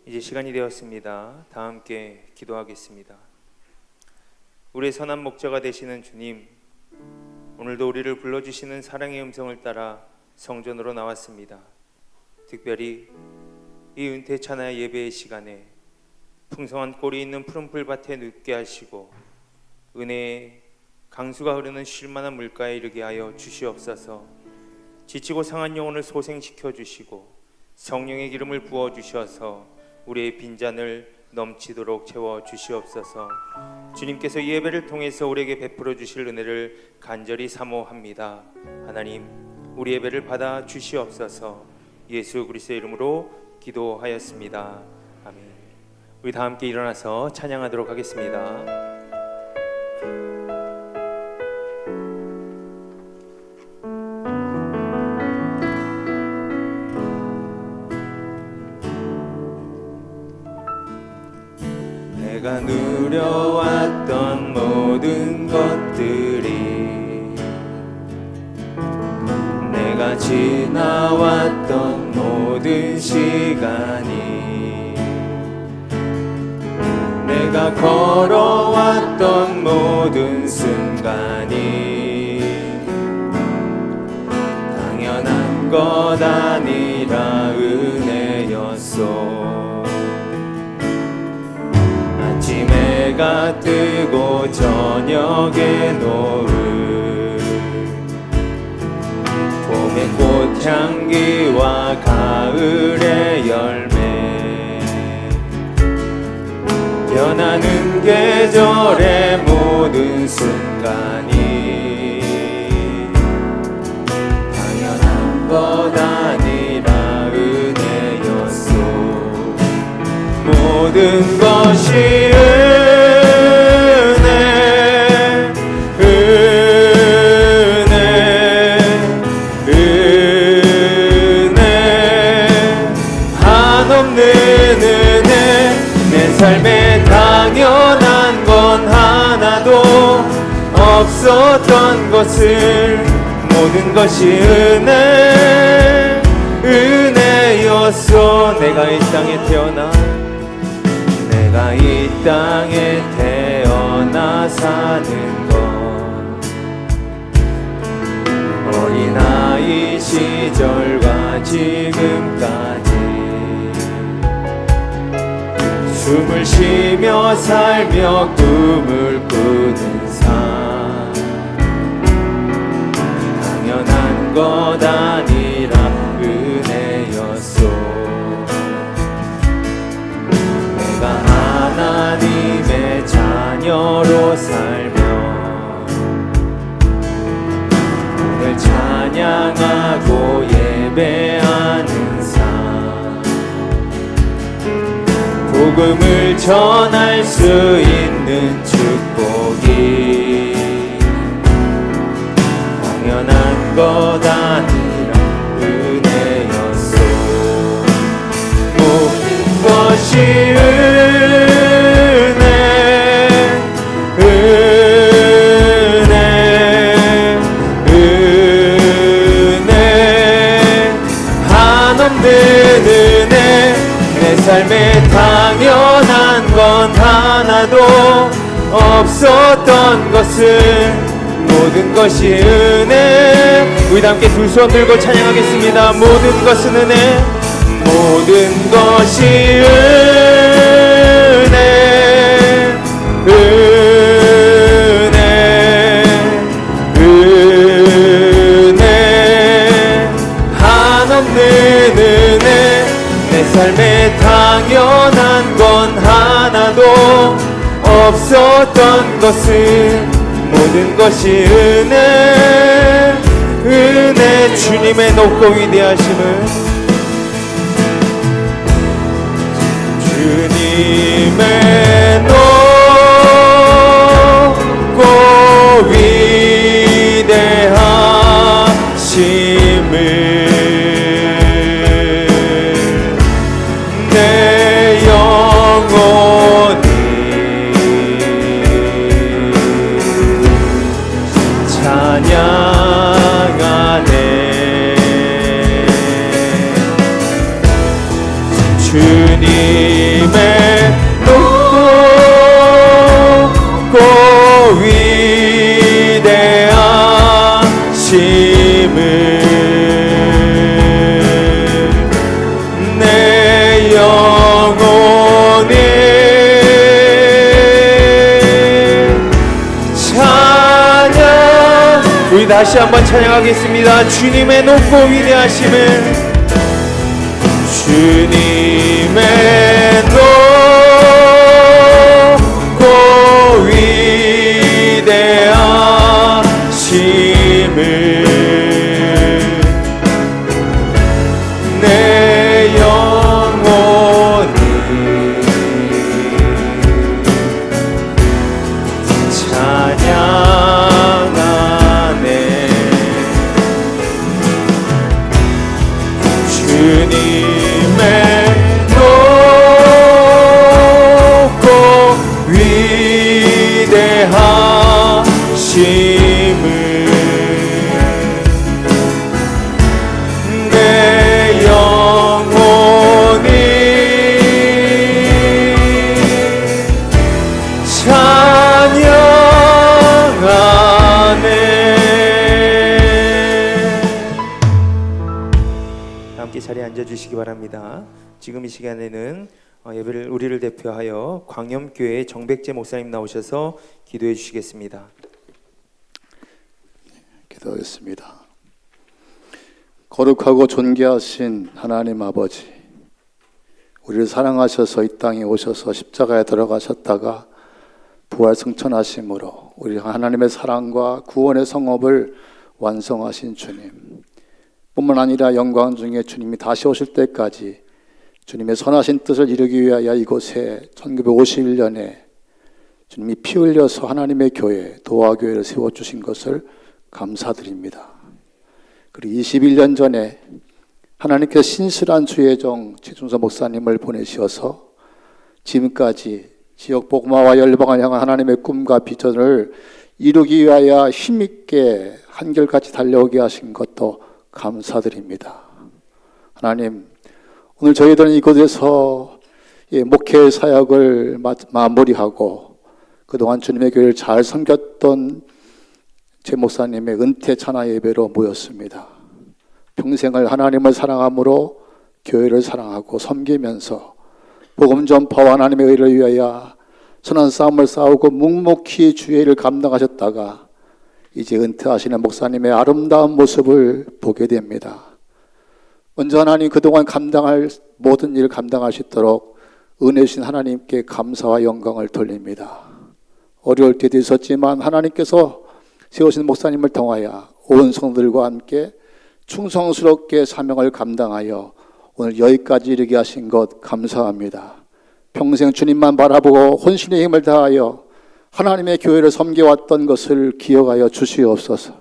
이제 시간이 되었습니다. 다 함께 기도하겠습니다. 우리의 선한 목자가 되시는 주님, 오늘도 우리를 불러주시는 사랑의 음성을 따라 성전으로 나왔습니다. 특별히 이 은퇴 찬야 예배의 시간에 풍성한 꼴이 있는 푸른 풀밭에 눕게 하시고 은혜의 강수가 흐르는 쉴만한 물가에 이르게 하여 주시옵소서. 지치고 상한 영혼을 소생시켜 주시고 성령의 기름을 부어 주셔서 우리의 빈잔을 넘치도록 채워 주시옵소서. 주님께서 이 예배를 통해서 우리에게 베풀어 주실 은혜를 간절히 사모합니다. 하나님, 우리 예배를 받아 주시옵소서. 예수 그리스도의 이름으로 기도하였습니다. 아멘. 우리 다 함께 일어나서 찬양하도록 하겠습니다. 내가 누려왔던 모든 것들이, 내가 지나왔던 모든 시간이, 내가 걸어왔던 모든 순간이 당연한 것 아니라 은혜였소. 아침해가 뜨고 저녁에 노을, 봄의 꽃향기와 가을의 열매, 변하는 계절의 모든 순간이 당연한 것 아니라 은혜였소. 모든 것이 은혜, 한없는 은혜. 내 삶에 당연한 건 하나도 없었던 것을, 모든 것이 은혜였소. 내가 이 땅에 태어나 사는 것, 어린아이 시절과 지금까지 숨을 쉬며 살며 꿈을 꾸는 삶, 당연한 것 아니라 은혜였소. 내가 하나님의 자녀로 살며 오늘 찬양하고 예배하는 삶, 복음을 전할 수 있는 축복이 당연한 것 아니라 은혜였소. 모든 것이 내 삶에 당연한 건 하나도 없었던 것을, 모든 것이 은혜. 우리 다 함께 두 손 들고 찬양하겠습니다. 모든 것은 은혜, 모든 것이 은혜, 한없는 은혜. 내 삶에 당연한 건 하나도 없었던 것을, 모든 것이 은혜. 주님의 높고 위대하심을, 주님의 높고 위대하심을 찬양하네. 주님의 높고 위대하심을 내 영혼이 찬양. 우리 다시 한번 찬양하겠습니다. 주님의 높고 위대하심을, 주님의 높고 위대하심을 내 영혼이 찬양하네. 주님의 높고 위대하심을 내 영혼이 찬양하네. 함께 자리에 앉아주시기 바랍니다. 지금 이 시간에는 예배를 우리를 대표하여 광염교회 정백재 목사님 나오셔서 기도해 주시겠습니다. 기도하겠습니다. 거룩하고 존귀하신 하나님 아버지, 우리를 사랑하셔서 이 땅에 오셔서 십자가에 들어가셨다가 부활 승천하심으로 우리 하나님의 사랑과 구원의 성업을 완성하신 주님, 뿐만 아니라 영광 중에 주님이 다시 오실 때까지 주님의 선하신 뜻을 이루기 위하여 이곳에 1951년에 주님이 피 흘려서 하나님의 교회, 도화교회를 세워주신 것을 감사드립니다. 그리고 21년 전에 하나님께서 신실한 주의 종 최준서 목사님을 보내셔서 지금까지 지역 복음화와 열방을 향한 하나님의 꿈과 비전을 이루기 위하여 힘있게 한결같이 달려오게 하신 것도 감사드립니다. 하나님, 오늘 저희들은 이곳에서 목회 사역을 마무리하고 그동안 주님의 교회를 잘 섬겼던 제 목사님의 은퇴 찬양 예배로 모였습니다. 평생을 하나님을 사랑함으로 교회를 사랑하고 섬기면서 복음 전파와 하나님의 의를 위하여 선한 싸움을 싸우고 묵묵히 주의 일을 감당하셨다가 이제 은퇴하시는 목사님의 아름다운 모습을 보게 됩니다. 먼저 하나님, 그동안 감당할 모든 일을 감당할 수 있도록 은혜 주신 하나님께 감사와 영광을 돌립니다. 어려울 때도 있었지만 하나님께서 세우신 목사님을 통하여 온 성도들과 함께 충성스럽게 사명을 감당하여 오늘 여기까지 이르게 하신 것 감사합니다. 평생 주님만 바라보고 혼신의 힘을 다하여 하나님의 교회를 섬겨왔던 것을 기억하여 주시옵소서.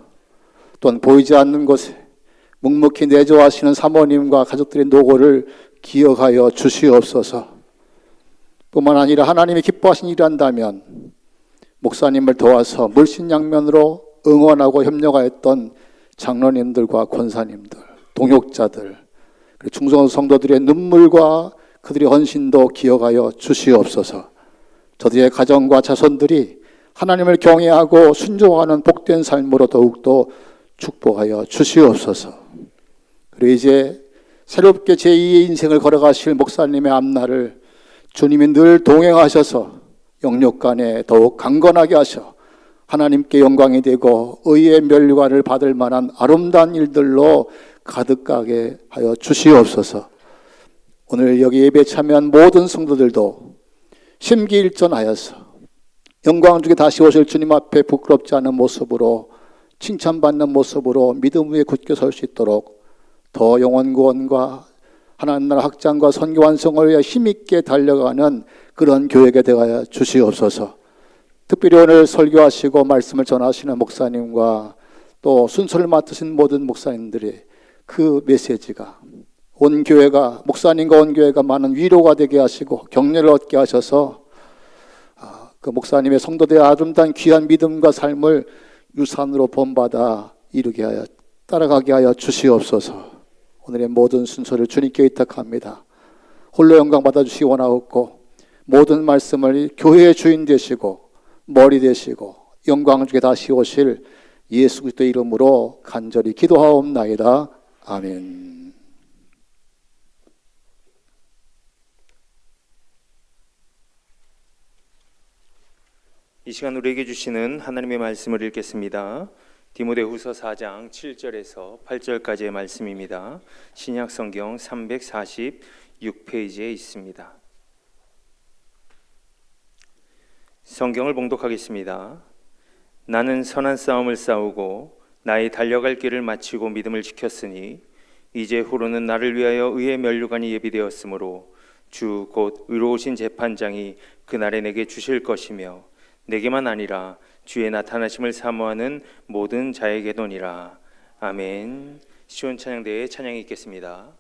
또한 보이지 않는 곳에 묵묵히 내조하시는 사모님과 가족들의 노고를 기억하여 주시옵소서. 뿐만 아니라 하나님이 기뻐하신 일을 한다면 목사님을 도와서 물신양면으로 응원하고 협력하였던 장로님들과 권사님들, 동역자들, 그리고 충성 성도들의 눈물과 그들의 헌신도 기억하여 주시옵소서. 저들의 가정과 자손들이 하나님을 경외하고 순종하는 복된 삶으로 더욱더 축복하여 주시옵소서. 그리고 이제 새롭게 제2의 인생을 걸어가실 목사님의 앞날을 주님이 늘 동행하셔서 영육간에 더욱 강건하게 하셔 하나님께 영광이 되고 의의 멸관을 받을 만한 아름다운 일들로 가득하게 하여 주시옵소서. 오늘 여기 예배에 참여한 모든 성도들도 심기일전하여서 영광 중에 다시 오실 주님 앞에 부끄럽지 않은 모습으로 칭찬받는 모습으로 믿음 위에 굳게 설 수 있도록 더 영혼 구원과 하나님 나라 확장과 선교 완성을 위해 힘있게 달려가는 그런 교회가 되어 주시옵소서. 특별히 오늘 설교하시고 말씀을 전하시는 목사님과 또 순서를 맡으신 모든 목사님들이 그 메시지가 온 교회가, 목사님과 온 교회가 많은 위로가 되게 하시고 격려를 얻게 하셔서 그 목사님의 성도들의 아름다운 귀한 믿음과 삶을 유산으로 본받아 이루게 하여 따라가게 하여 주시옵소서. 오늘의 모든 순서를 주님께 의탁합니다. 홀로 영광 받아주시기 원하옵고 모든 말씀을 교회의 주인 되시고 머리 되시고 영광 주게 다시 오실 예수 그리스도의 이름으로 간절히 기도하옵나이다. 아멘. 이 시간 우리에게 주시는 하나님의 말씀을 읽겠습니다. 디모데후서 4장 7절에서 8절까지의 말씀입니다. 신약 성경 346페이지에 있습니다. 성경을 봉독하겠습니다. 나는 선한 싸움을 싸우고 나의 달려갈 길을 마치고 믿음을 지켰으니 이제 후로는 나를 위하여 의의 면류관이 예비되었으므로 주 곧 의로우신 재판장이 그날에 내게 주실 것이며 내게만 아니라 주의 나타나심을 사모하는 모든 자에게도니라. 아멘. 시온 찬양대의 찬양이 있겠습니다.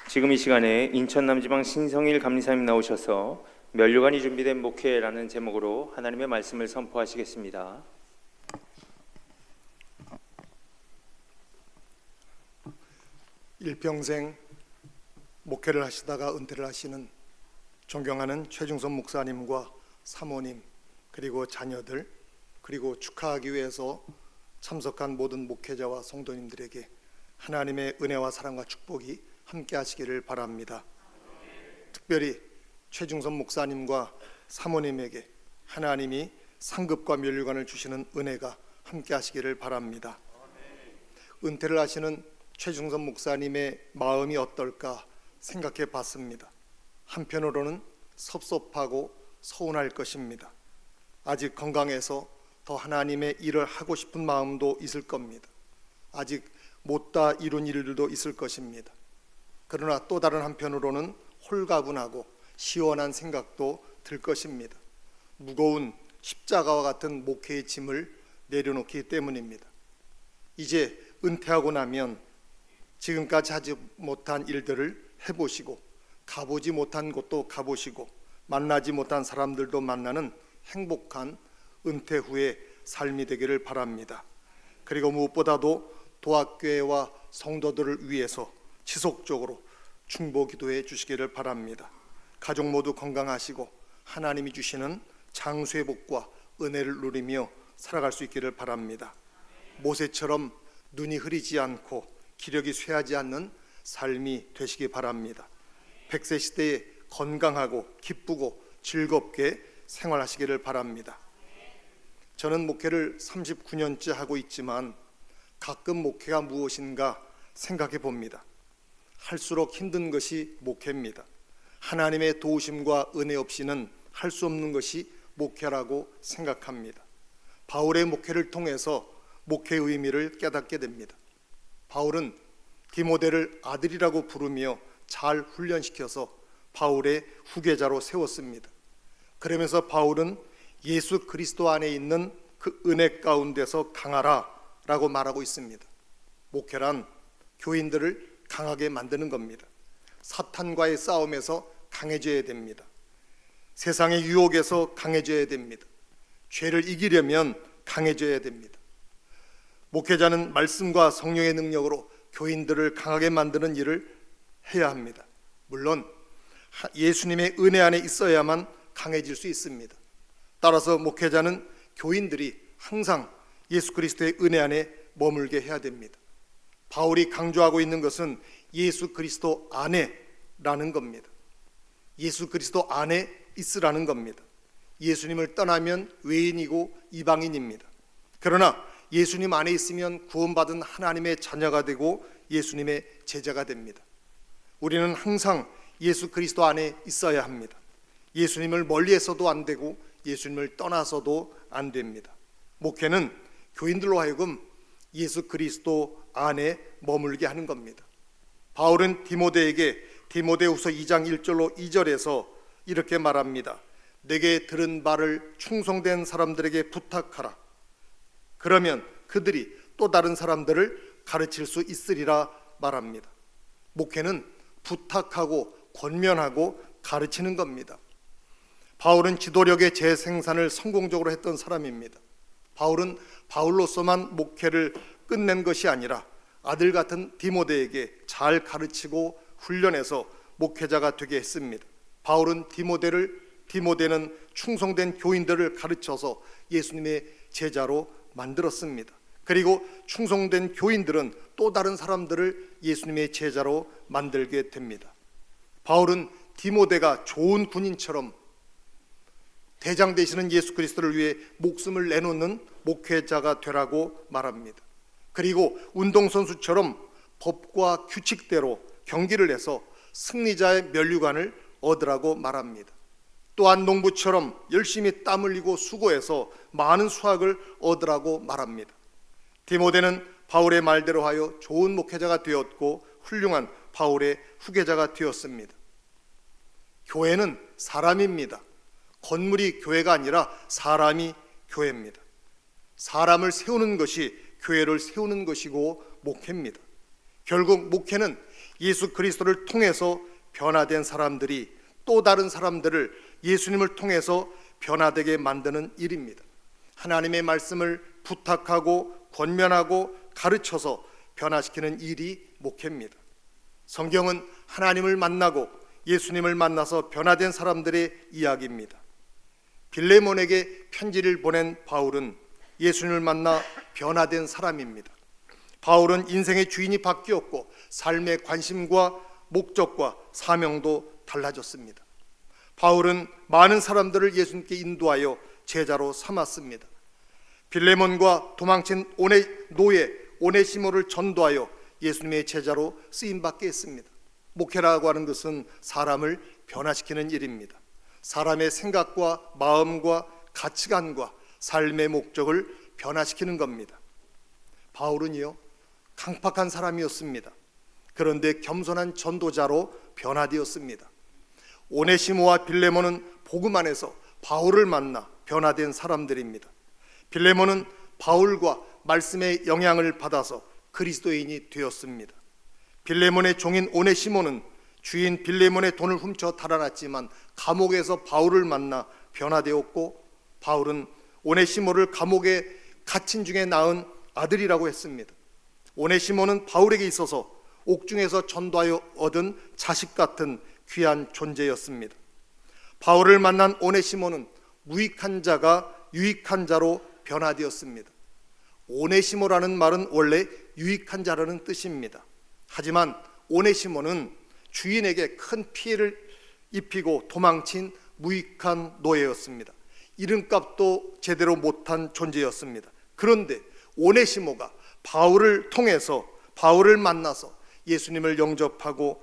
지금 이 시간에 인천남지방 신성일 감리사님 나오셔서 면류관이 준비된 목회라는 제목으로 하나님의 말씀을 선포하시겠습니다. 일평생 목회를 하시다가 은퇴를 하시는 존경하는 최중선 목사님과 사모님, 그리고 자녀들, 그리고 축하하기 위해서 참석한 모든 목회자와 성도님들에게 하나님의 은혜와 사랑과 축복이 함께 하시기를 바랍니다. 특별히 최중선 목사님과 사모님에게 하나님이 상급과 면류관을 주시는 은혜가 함께 하시기를 바랍니다. 은퇴를 하시는 최중선 목사님의 마음이 어떨까 생각해 봤습니다. 한편으로는 섭섭하고 서운할 것입니다. 아직 건강해서 더 하나님의 일을 하고 싶은 마음도 있을 겁니다. 아직 못다 이룬 일들도 있을 것입니다. 그러나 또 다른 한편으로는 홀가분하고 시원한 생각도 들 것입니다. 무거운 십자가와 같은 목회의 짐을 내려놓기 때문입니다. 이제 은퇴하고 나면 지금까지 하지 못한 일들을 해보시고, 가보지 못한 곳도 가보시고, 만나지 못한 사람들도 만나는 행복한 은퇴 후의 삶이 되기를 바랍니다. 그리고 무엇보다도 도합교회와 성도들을 위해서 지속적으로 중보 기도해 주시기를 바랍니다. 가족 모두 건강하시고 하나님이 주시는 장수의 복과 은혜를 누리며 살아갈 수 있기를 바랍니다. 모세처럼 눈이 흐리지 않고 기력이 쇠하지 않는 삶이 되시기 바랍니다. 100세 시대에 건강하고 기쁘고 즐겁게 생활하시기를 바랍니다. 저는 목회를 39년째 하고 있지만 가끔 목회가 무엇인가 생각해 봅니다. 할수록 힘든 것이 목회입니다. 하나님의 도우심과 은혜 없이는 할 수 없는 것이 목회라고 생각합니다. 바울의 목회를 통해서 목회의 의미를 깨닫게 됩니다. 바울은 디모데를 아들이라고 부르며 잘 훈련시켜서 바울의 후계자로 세웠습니다. 그러면서 바울은 예수 그리스도 안에 있는 그 은혜 가운데서 강하라 라고 말하고 있습니다. 목회란 교인들을 강하게 만드는 겁니다. 사탄과의 싸움에서 강해져야 됩니다. 세상의 유혹에서 강해져야 됩니다. 죄를 이기려면 강해져야 됩니다. 목회자는 말씀과 성령의 능력으로 교인들을 강하게 만드는 일을 해야 합니다. 물론 예수님의 은혜 안에 있어야만 강해질 수 있습니다. 따라서 목회자는 교인들이 항상 예수 그리스도의 은혜 안에 머물게 해야 됩니다. 바울이 강조하고 있는 것은 예수 그리스도 안에라는 겁니다. 예수 그리스도 안에 있으라는 겁니다. 예수님을 떠나면 외인이고 이방인입니다. 그러나 예수님 안에 있으면 구원받은 하나님의 자녀가 되고 예수님의 제자가 됩니다. 우리는 항상 예수 그리스도 안에 있어야 합니다. 예수님을 멀리해서도 안 되고 예수님을 떠나서도 안 됩니다. 목회는 교인들로 하여금 예수 그리스도 안에 머물게 하는 겁니다. 바울은 디모데에게 디모데후서 2장 1절로 2절에서 이렇게 말합니다. 내게 들은 바를 충성된 사람들에게 부탁하라. 그러면 그들이 또 다른 사람들을 가르칠 수 있으리라 말합니다. 목회는 부탁하고 권면하고 가르치는 겁니다. 바울은 지도력의 재생산을 성공적으로 했던 사람입니다. 바울은 바울로서만 목회를 끝낸 것이 아니라 아들 같은 디모데에게 잘 가르치고 훈련해서 목회자가 되게 했습니다. 바울은 디모데는 충성된 교인들을 가르쳐서 예수님의 제자로 만들었습니다. 그리고 충성된 교인들은 또 다른 사람들을 예수님의 제자로 만들게 됩니다. 바울은 디모데가 좋은 군인처럼 대장 되시는 예수 그리스도를 위해 목숨을 내놓는 목회자가 되라고 말합니다. 그리고 운동선수처럼 법과 규칙대로 경기를 해서 승리자의 면류관을 얻으라고 말합니다. 또한 농부처럼 열심히 땀 흘리고 수고해서 많은 수확을 얻으라고 말합니다. 디모데는 바울의 말대로 하여 좋은 목회자가 되었고 훌륭한 바울의 후계자가 되었습니다. 교회는 사람입니다. 건물이 교회가 아니라 사람이 교회입니다. 사람을 세우는 것이 교회를 세우는 것이고 목회입니다. 결국 목회는 예수 그리스도를 통해서 변화된 사람들이 또 다른 사람들을 예수님을 통해서 변화되게 만드는 일입니다. 하나님의 말씀을 부탁하고 권면하고 가르쳐서 변화시키는 일이 목회입니다. 성경은 하나님을 만나고 예수님을 만나서 변화된 사람들의 이야기입니다. 빌레몬에게 편지를 보낸 바울은 예수님을 만나 변화된 사람입니다. 바울은 인생의 주인이 바뀌었고 삶의 관심과 목적과 사명도 달라졌습니다. 바울은 많은 사람들을 예수님께 인도하여 제자로 삼았습니다. 빌레몬과 도망친 노예 오네시모를 전도하여 예수님의 제자로 쓰임받게 했습니다. 목회라고 하는 것은 사람을 변화시키는 일입니다. 사람의 생각과 마음과 가치관과 삶의 목적을 변화시키는 겁니다. 바울은요, 강팍한 사람이었습니다. 그런데 겸손한 전도자로 변화되었습니다. 오네시모와 빌레몬은 복음 안에서 바울을 만나 변화된 사람들입니다. 빌레몬은 바울과 말씀의 영향을 받아서 그리스도인이 되었습니다. 빌레몬의 종인 오네시모는 주인 빌레몬의 돈을 훔쳐 달아났지만 감옥에서 바울을 만나 변화되었고, 바울은 오네시모를 감옥에 갇힌 중에 낳은 아들이라고 했습니다. 오네시모는 바울에게 있어서 옥중에서 전도하여 얻은 자식 같은 귀한 존재였습니다. 바울을 만난 오네시모는 무익한 자가 유익한 자로 변화되었습니다. 오네시모라는 말은 원래 유익한 자라는 뜻입니다. 하지만 오네시모는 주인에게 큰 피해를 입히고 도망친 무익한 노예였습니다. 이름값도 제대로 못한 존재였습니다. 그런데 오네시모가 바울을 통해서 바울을 만나서 예수님을 영접하고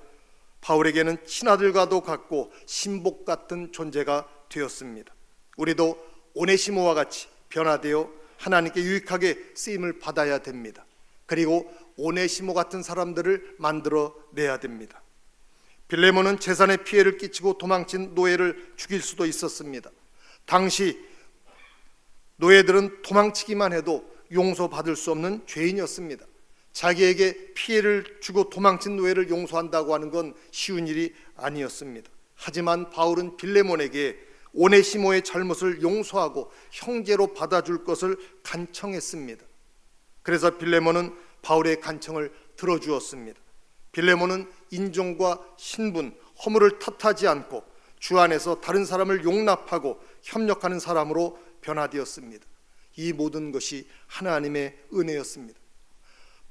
바울에게는 친아들과도 같고 신복 같은 존재가 되었습니다. 우리도 오네시모와 같이 변화되어 하나님께 유익하게 쓰임을 받아야 됩니다. 그리고 오네시모 같은 사람들을 만들어내야 됩니다. 빌레몬은 재산에 피해를 끼치고 도망친 노예를 죽일 수도 있었습니다. 당시 노예들은 도망치기만 해도 용서받을 수 없는 죄인이었습니다. 자기에게 피해를 주고 도망친 노예를 용서한다고 하는 건 쉬운 일이 아니었습니다. 하지만 바울은 빌레몬에게 오네시모의 잘못을 용서하고 형제로 받아줄 것을 간청했습니다. 그래서 빌레몬은 바울의 간청을 들어주었습니다. 빌레몬은 인종과 신분, 허물을 탓하지 않고 주 안에서 다른 사람을 용납하고 협력하는 사람으로 변화되었습니다. 이 모든 것이 하나님의 은혜였습니다.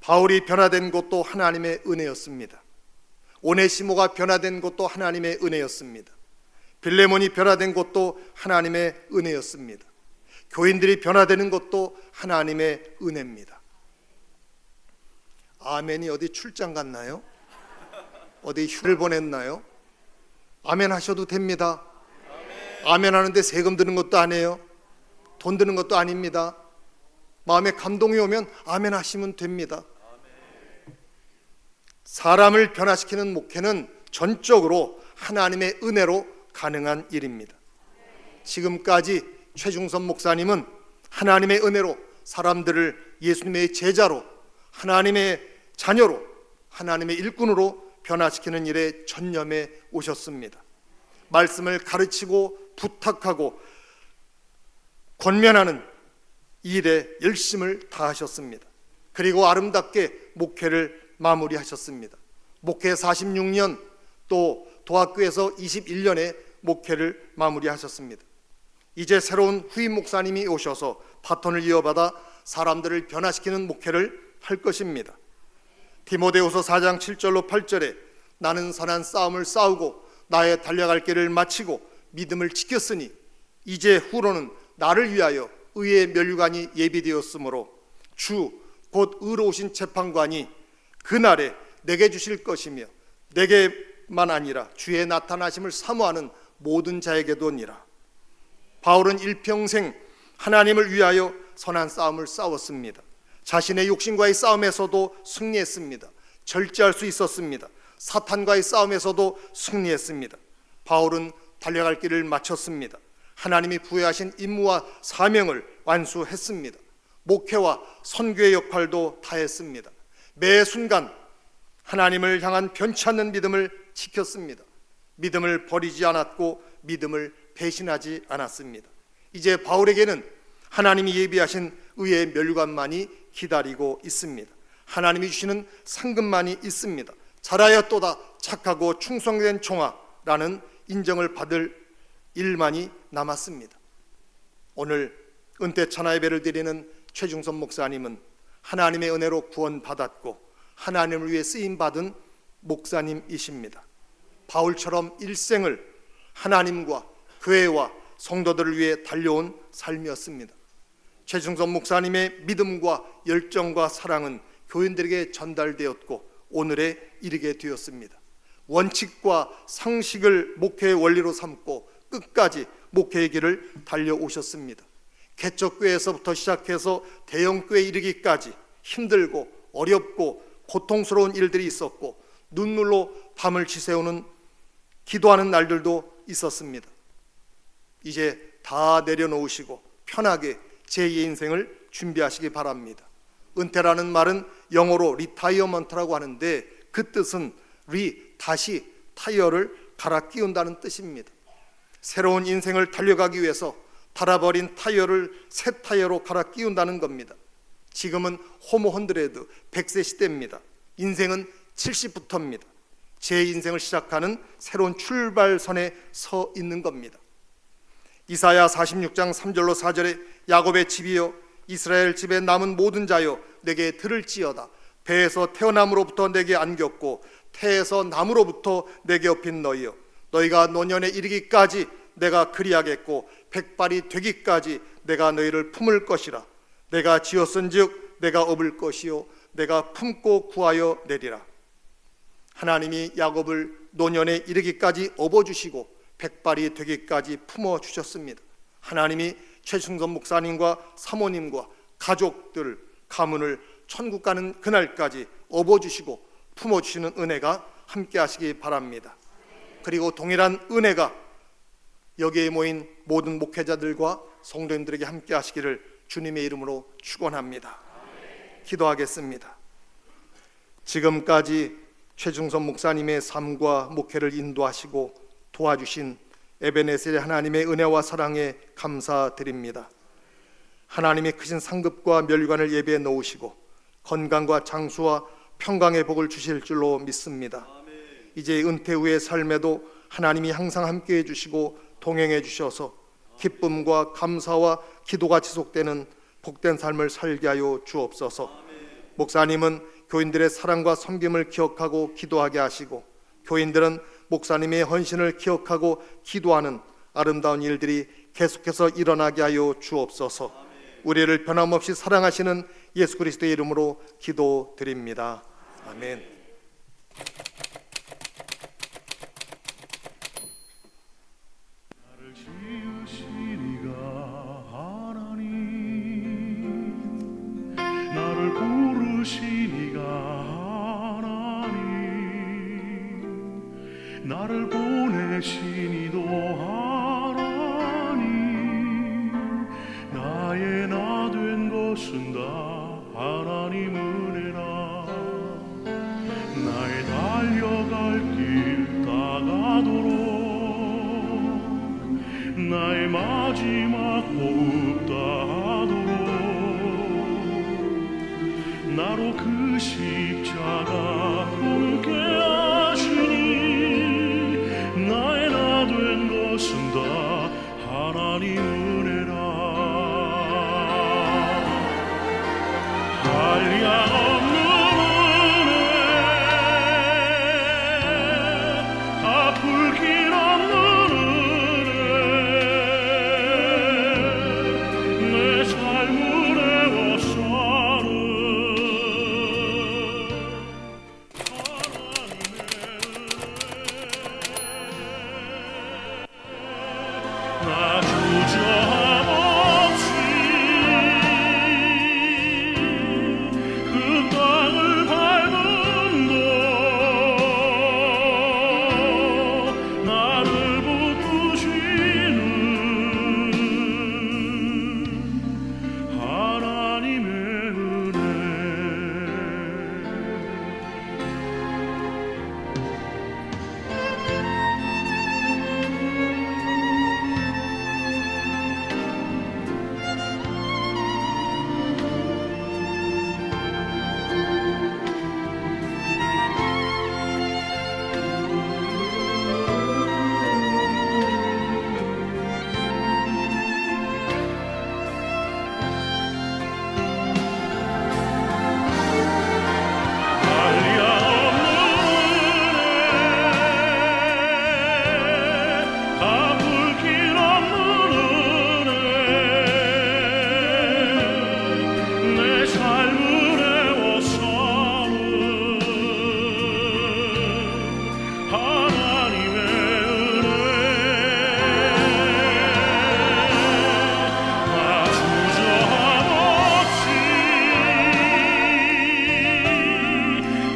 바울이 변화된 것도 하나님의 은혜였습니다. 오네시모가 변화된 것도 하나님의 은혜였습니다. 빌레몬이 변화된 것도 하나님의 은혜였습니다. 교인들이 변화되는 것도 하나님의 은혜입니다. 아멘이 어디 출장 갔나요? 어디 휴를 보냈나요? 아멘 하셔도 됩니다. 아멘 하는데 세금 드는 것도 아니에요. 돈 드는 것도 아닙니다. 마음에 감동이 오면 아멘 하시면 됩니다. 사람을 변화시키는 목회는 전적으로 하나님의 은혜로 가능한 일입니다. 지금까지 최중선 목사님은 하나님의 은혜로 사람들을 예수님의 제자로, 하나님의 자녀로, 하나님의 일꾼으로 변화시키는 일에 전념해 오셨습니다. 말씀을 가르치고 부탁하고 권면하는 일에 열심을 다하셨습니다. 그리고 아름답게 목회를 마무리하셨습니다. 목회 46년, 또 도학교에서 21년의 목회를 마무리하셨습니다. 이제 새로운 후임 목사님이 오셔서 바톤을 이어받아 사람들을 변화시키는 목회를 할 것입니다. 디모데후서 4장 7절로 8절에 나는 선한 싸움을 싸우고 나의 달려갈 길을 마치고 믿음을 지켰으니 이제 후로는 나를 위하여 의의 면류관이 예비되었으므로 주 곧 의로우신 재판관이 그날에 내게 주실 것이며 내게만 아니라 주의 나타나심을 사모하는 모든 자에게도니라. 바울은 일평생 하나님을 위하여 선한 싸움을 싸웠습니다. 자신의 욕심과의 싸움에서도 승리했습니다. 절제할 수 있었습니다. 사탄과의 싸움에서도 승리했습니다. 바울은 달려갈 길을 마쳤습니다. 하나님이 부여하신 임무와 사명을 완수했습니다. 목회와 선교의 역할도 다했습니다. 매 순간 하나님을 향한 변치 않는 믿음을 지켰습니다. 믿음을 버리지 않았고 믿음을 배신하지 않았습니다. 이제 바울에게는 하나님이 예비하신 의의 멸관만이 기다리고 있습니다. 하나님이 주시는 상급만이 있습니다. 잘하였도다 착하고 충성된 종아라는 인정을 받을 일만이 남았습니다. 오늘 은퇴 찬화 예배를 드리는 최중선 목사님은 하나님의 은혜로 구원받았고 하나님을 위해 쓰임받은 목사님이십니다. 바울처럼 일생을 하나님과 교회와 성도들을 위해 달려온 삶이었습니다. 최중선 목사님의 믿음과 열정과 사랑은 교인들에게 전달되었고 오늘에 이르게 되었습니다. 원칙과 상식을 목회의 원리로 삼고 끝까지 목회의 길을 달려오셨습니다. 개척교회에서부터 시작해서 대형교회에 이르기까지 힘들고 어렵고 고통스러운 일들이 있었고 눈물로 밤을 지새우는 기도하는 날들도 있었습니다. 이제 다 내려놓으시고 편하게 제2의 인생을 준비하시기 바랍니다. 은퇴라는 말은 영어로 리타이어먼트라고 하는데 그 뜻은 다시 타이어를 갈아 끼운다는 뜻입니다. 새로운 인생을 달려가기 위해서 닳아버린 타이어를 새 타이어로 갈아 끼운다는 겁니다. 지금은 호모 헌드레드 100세 시대입니다. 인생은 70부터입니다. 제 인생을 시작하는 새로운 출발선에 서 있는 겁니다. 이사야 46장 3절로 4절에 야곱의 집이여 이스라엘 집에 남은 모든 자여 내게 들을지어다. 배에서 태어남으로부터 내게 안겼고 태에서 남으로부터 내게 업힌 너희여 너희가 노년에 이르기까지 내가 그리하겠고 백발이 되기까지 내가 너희를 품을 것이라. 내가 지었은즉 내가 업을 것이요 내가 품고 구하여 내리라. 하나님이 야곱을 노년에 이르기까지 업어주시고 백발이 되기까지 품어주셨습니다. 하나님이 최충선 목사님과 사모님과 가족들 가문을 천국 가는 그날까지 업어주시고 품어주시는 은혜가 함께 하시기 바랍니다. 그리고 동일한 은혜가 여기에 모인 모든 목회자들과 성도님들에게 함께 하시기를 주님의 이름으로 축원합니다. 기도하겠습니다. 지금까지 최중선 목사님의 삶과 목회를 인도하시고 도와주신 에베네셀의 하나님의 은혜와 사랑에 감사드립니다. 하나님의 크신 상급과 멸관을 예배해 놓으시고 건강과 장수와 평강의 복을 주실 줄로 믿습니다. 이제 은퇴 후의 삶에도 하나님이 항상 함께해 주시고 동행해 주셔서 기쁨과 감사와 기도가 지속되는 복된 삶을 살게 하여 주옵소서. 목사님은 교인들의 사랑과 섬김을 기억하고 기도하게 하시고 교인들은 목사님의 헌신을 기억하고 기도하는 아름다운 일들이 계속해서 일어나게 하여 주옵소서. 우리를 변함없이 사랑하시는 예수 그리스도의 이름으로 기도드립니다. 아멘. 나를 부르시니가 하나님 나를 보내시니도 하나님 나의 나 된 것은 다 하나님 은혜라 나의 달려갈 길 다가도록 나의 마지막 호흡 다하도록 나로 그 십자가 함께 하시니 나의 나 된 것은 다 하나님 은혜라 한량 없는 은혜 갚을 길 없는 은혜 내 삶을 애워싸는 나 주저함 없이 그 땅을 밟음도 나를 붙드시는 하나님의 은혜 하나님의 은혜 나 주저함없이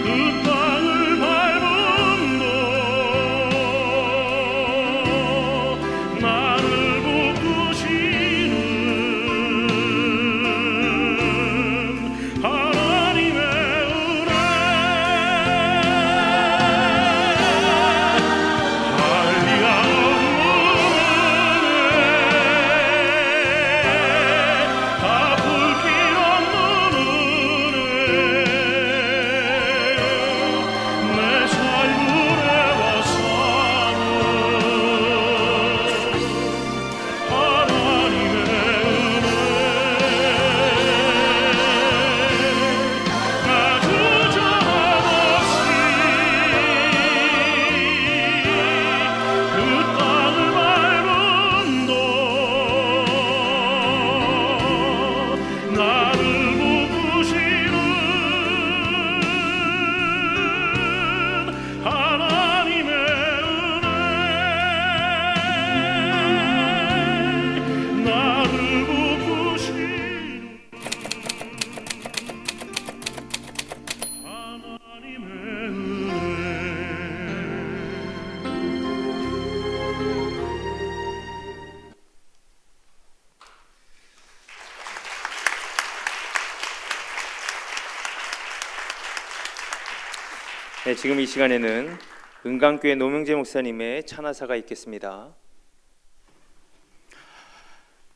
그 땅을 밟음도 나를 묶으시는 하나님의 은혜 할리가 없는 은혜 갚을 길 없는 은혜 내 삶을 애워싸는 하나님의 은혜 나 주저함없이 그 땅을 밟음도 나를 묶으시는 하나님의 은혜 나를 묶으시는 하나님의 네, 지금 이 시간에는 은강교회 노명재 목사님의 찬화사가 있겠습니다.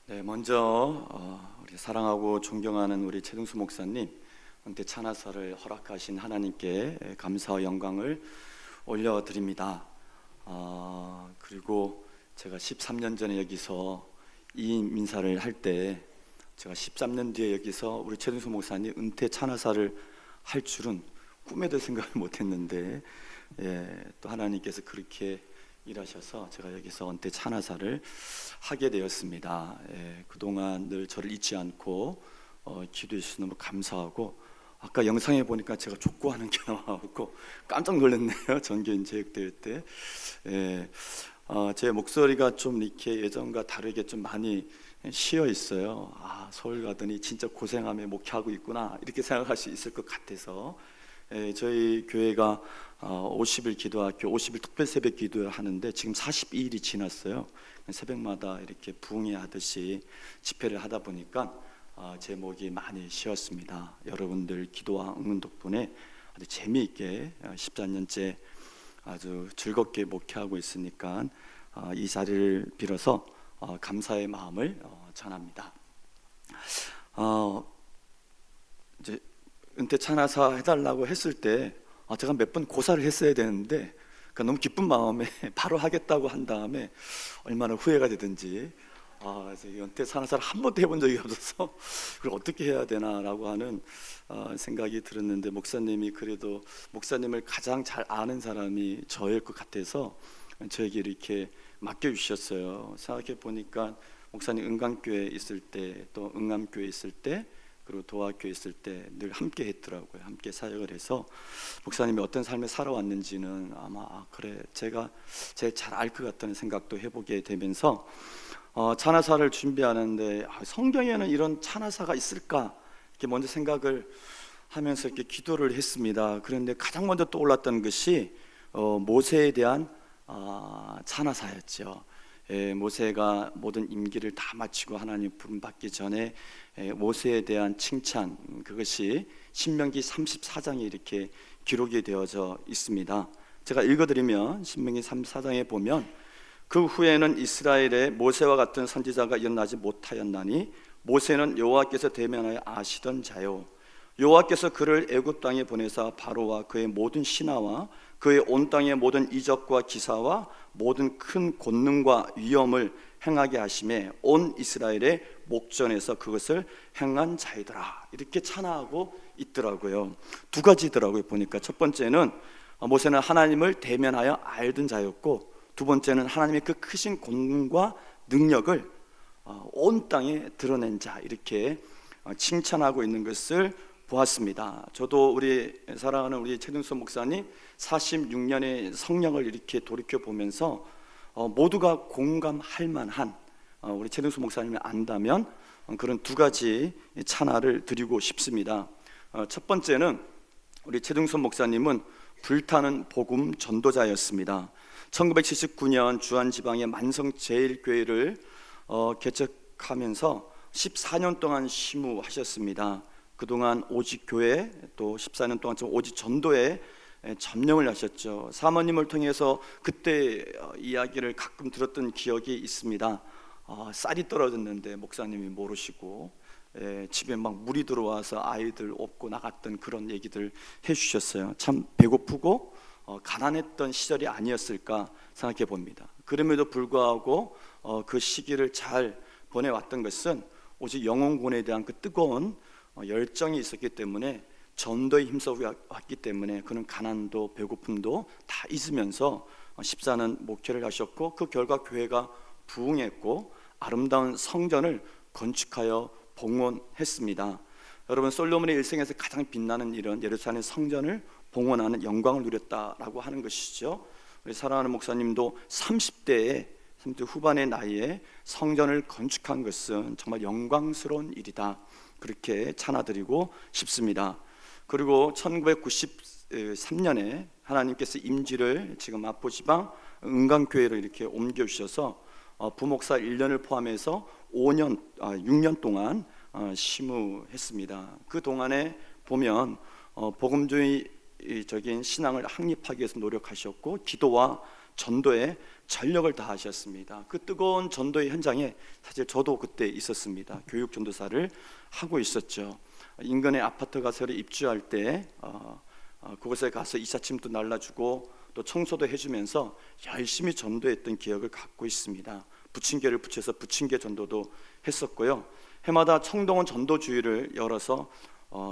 네, 먼저 우리 사랑하고 존경하는 우리 최동수 목사님 은퇴 찬화사를 허락하신 하나님께 감사와 영광을 올려드립니다. 그리고 제가 13년 전에 여기서 이 민사를 할 때 제가 13년 뒤에 여기서 우리 최동수 목사님 은퇴 찬화사를 할 줄은 꿈에도 생각을 못했는데 또 하나님께서 그렇게 일하셔서 제가 여기서 은퇴 찬화사를 하게 되었습니다. 그동안 늘 저를 잊지 않고 기도해 주셔서 너무 감사하고, 아까 영상에 보니까 제가 족구하는 게 나와갖고 깜짝 놀랐네요. 전교인 체육대회 때. 제 목소리가 좀 이렇게 예전과 다르게 좀 많이 쉬어 있어요. 서울 가더니 진짜 고생하며 목회하고 있구나 이렇게 생각할 수 있을 것 같아서 저희 교회가 50일 기도학교 50일 특별 새벽 기도를 하는데 지금 42일이 지났어요. 새벽마다 이렇게 부흥회 하듯이 집회를 하다 보니까 제 목이 많이 쉬었습니다. 여러분들 기도와 응원 덕분에 아주 재미있게 14년째 아주 즐겁게 목회하고 있으니까 이 자리를 빌어서 감사의 마음을 전합니다. 이제 은퇴 찬화사 해달라고 했을 때 제가 몇 번 고사를 했어야 되는데 너무 기쁜 마음에 바로 하겠다고 한 다음에 얼마나 후회가 되든지 은퇴 찬화사를 한 번도 해본 적이 없어서 그걸 어떻게 해야 되나라고 하는 생각이 들었는데, 목사님이 그래도 목사님을 가장 잘 아는 사람이 저일 것 같아서 저에게 이렇게 맡겨주셨어요. 생각해 보니까 목사님 은강교회 있을 때, 또 응암교회 있을 때, 그리고 도화교회 있을 때 늘 함께 했더라고요. 함께 사역을 해서 목사님이 어떤 삶을 살아왔는지는 아마 그래 제가 제일 잘 알 것 같다는 생각도 해보게 되면서 찬화사를 준비하는데 성경에는 이런 찬화사가 있을까 이렇게 먼저 생각을 하면서 이렇게 기도를 했습니다. 그런데 가장 먼저 떠올랐던 것이 모세에 대한 찬화사였죠. 모세가 모든 임기를 다 마치고 하나님 부름 받기 전에 모세에 대한 칭찬, 그것이 신명기 34장에 이렇게 기록이 되어져 있습니다. 제가 읽어드리면 신명기 34장에 보면 그 후에는 이스라엘에 모세와 같은 선지자가 일어나지 못하였나니 모세는 여호와께서 대면하여 아시던 자요, 여호와께서 그를 애굽 땅에 보내사 바로와 그의 모든 신하와 그의 온 땅의 모든 이적과 기사와 모든 큰 권능과 위엄을 행하게 하심에 온 이스라엘의 목전에서 그것을 행한 자이더라, 이렇게 찬양하고 있더라고요. 두 가지더라고요. 보니까 첫 번째는 모세는 하나님을 대면하여 알던 자였고, 두 번째는 하나님의 그 크신 권능과 능력을 온 땅에 드러낸 자, 이렇게 칭찬하고 있는 것을 보았습니다. 저도 우리 사랑하는 우리 최등수 목사님 46년의 성령을 이렇게 돌이켜 보면서 모두가 공감할 만한 우리 최등수 목사님을 안다면 그런 두 가지 찬화를 드리고 싶습니다. 첫 번째는 우리 최등수 목사님은 불타는 복음 전도자였습니다. 1979년 주안지방의 만성제일교회를 개척하면서 14년 동안 심우하셨습니다. 그동안 오직 교회, 또 14년 동안 오직 전도에 점령을 하셨죠. 사모님을 통해서 그때 이야기를 가끔 들었던 기억이 있습니다. 쌀이 떨어졌는데 목사님이 모르시고 집에 막 물이 들어와서 아이들 업고 나갔던 그런 얘기들 해주셨어요. 참 배고프고 가난했던 시절이 아니었을까 생각해 봅니다. 그럼에도 불구하고 그 시기를 잘 보내왔던 것은 오직 영혼군에 대한 그 뜨거운 열정이 있었기 때문에, 전도에 힘써 왔기 때문에 그는 가난도 배고픔도 다 잊으면서 14년 목회를 하셨고, 그 결과 교회가 부흥했고 아름다운 성전을 건축하여 봉헌했습니다. 여러분, 솔로몬의 일생에서 가장 빛나는 일은 예루살렘 성전을 봉헌하는 영광을 누렸다라고 하는 것이죠. 우리 사랑하는 목사님도 30대 후반의 나이에 성전을 건축한 것은 정말 영광스러운 일이다, 그렇게 찬양드리고 싶습니다. 그리고 1993년에 하나님께서 임지를 지금 마포지방 은강교회로 이렇게 옮겨주셔서 부목사 1년을 포함해서 6년 동안 심우했습니다. 그 동안에 보면 복음주의적인 신앙을 확립하기 위해서 노력하셨고 기도와 전도에 전력을 다하셨습니다. 그 뜨거운 전도의 현장에 사실 저도 그때 있었습니다. 교육 전도사를 하고 있었죠. 인근의 아파트 가서를 입주할 때 그곳에 가서 이삿짐도 날라주고 또 청소도 해주면서 열심히 전도했던 기억을 갖고 있습니다. 부침개를 붙여서 부침개 전도도 했었고요. 해마다 청동원 전도주의를 열어서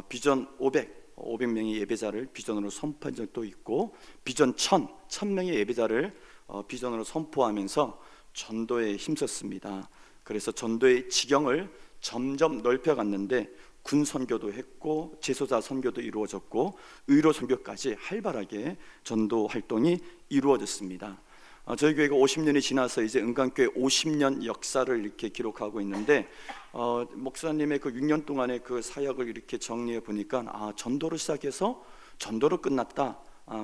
비전 500명의 예배자를 비전으로 선포한 적도 있고, 비전 1000명의 예배자를 비전으로 선포하면서 전도에 힘썼습니다. 그래서 전도의 지경을 점점 넓혀갔는데 군 선교도 했고 제소자 선교도 이루어졌고 의료 선교까지 활발하게 전도 활동이 이루어졌습니다. 저희 교회가 50년이 지나서 이제 은강교회 50년 역사를 이렇게 기록하고 있는데, 목사님의 그 6년 동안의 그 사역을 이렇게 정리해 보니까 전도로 시작해서 전도로 끝났다,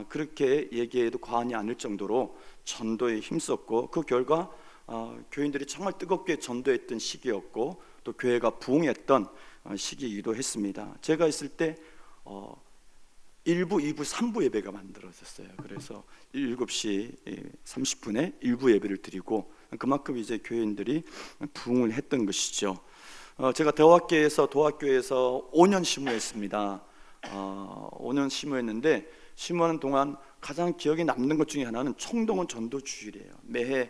그렇게 얘기해도 과언이 아닐 정도로 전도에 힘썼고, 그 결과 교인들이 정말 뜨겁게 전도했던 시기였고 또 교회가 부흥했던 시기이기도 했습니다. 제가 있을 때 1부, 2부, 3부 예배가 만들어졌어요. 그래서 7시 30분에 1부 예배를 드리고, 그만큼 이제 교인들이 부흥을 했던 것이죠. 제가 도학교에서 5년 심우했습니다. 5년 심우했는데, 심우하는 동안 가장 기억에 남는 것 중에 하나는 총동원 전도 주일이에요. 매해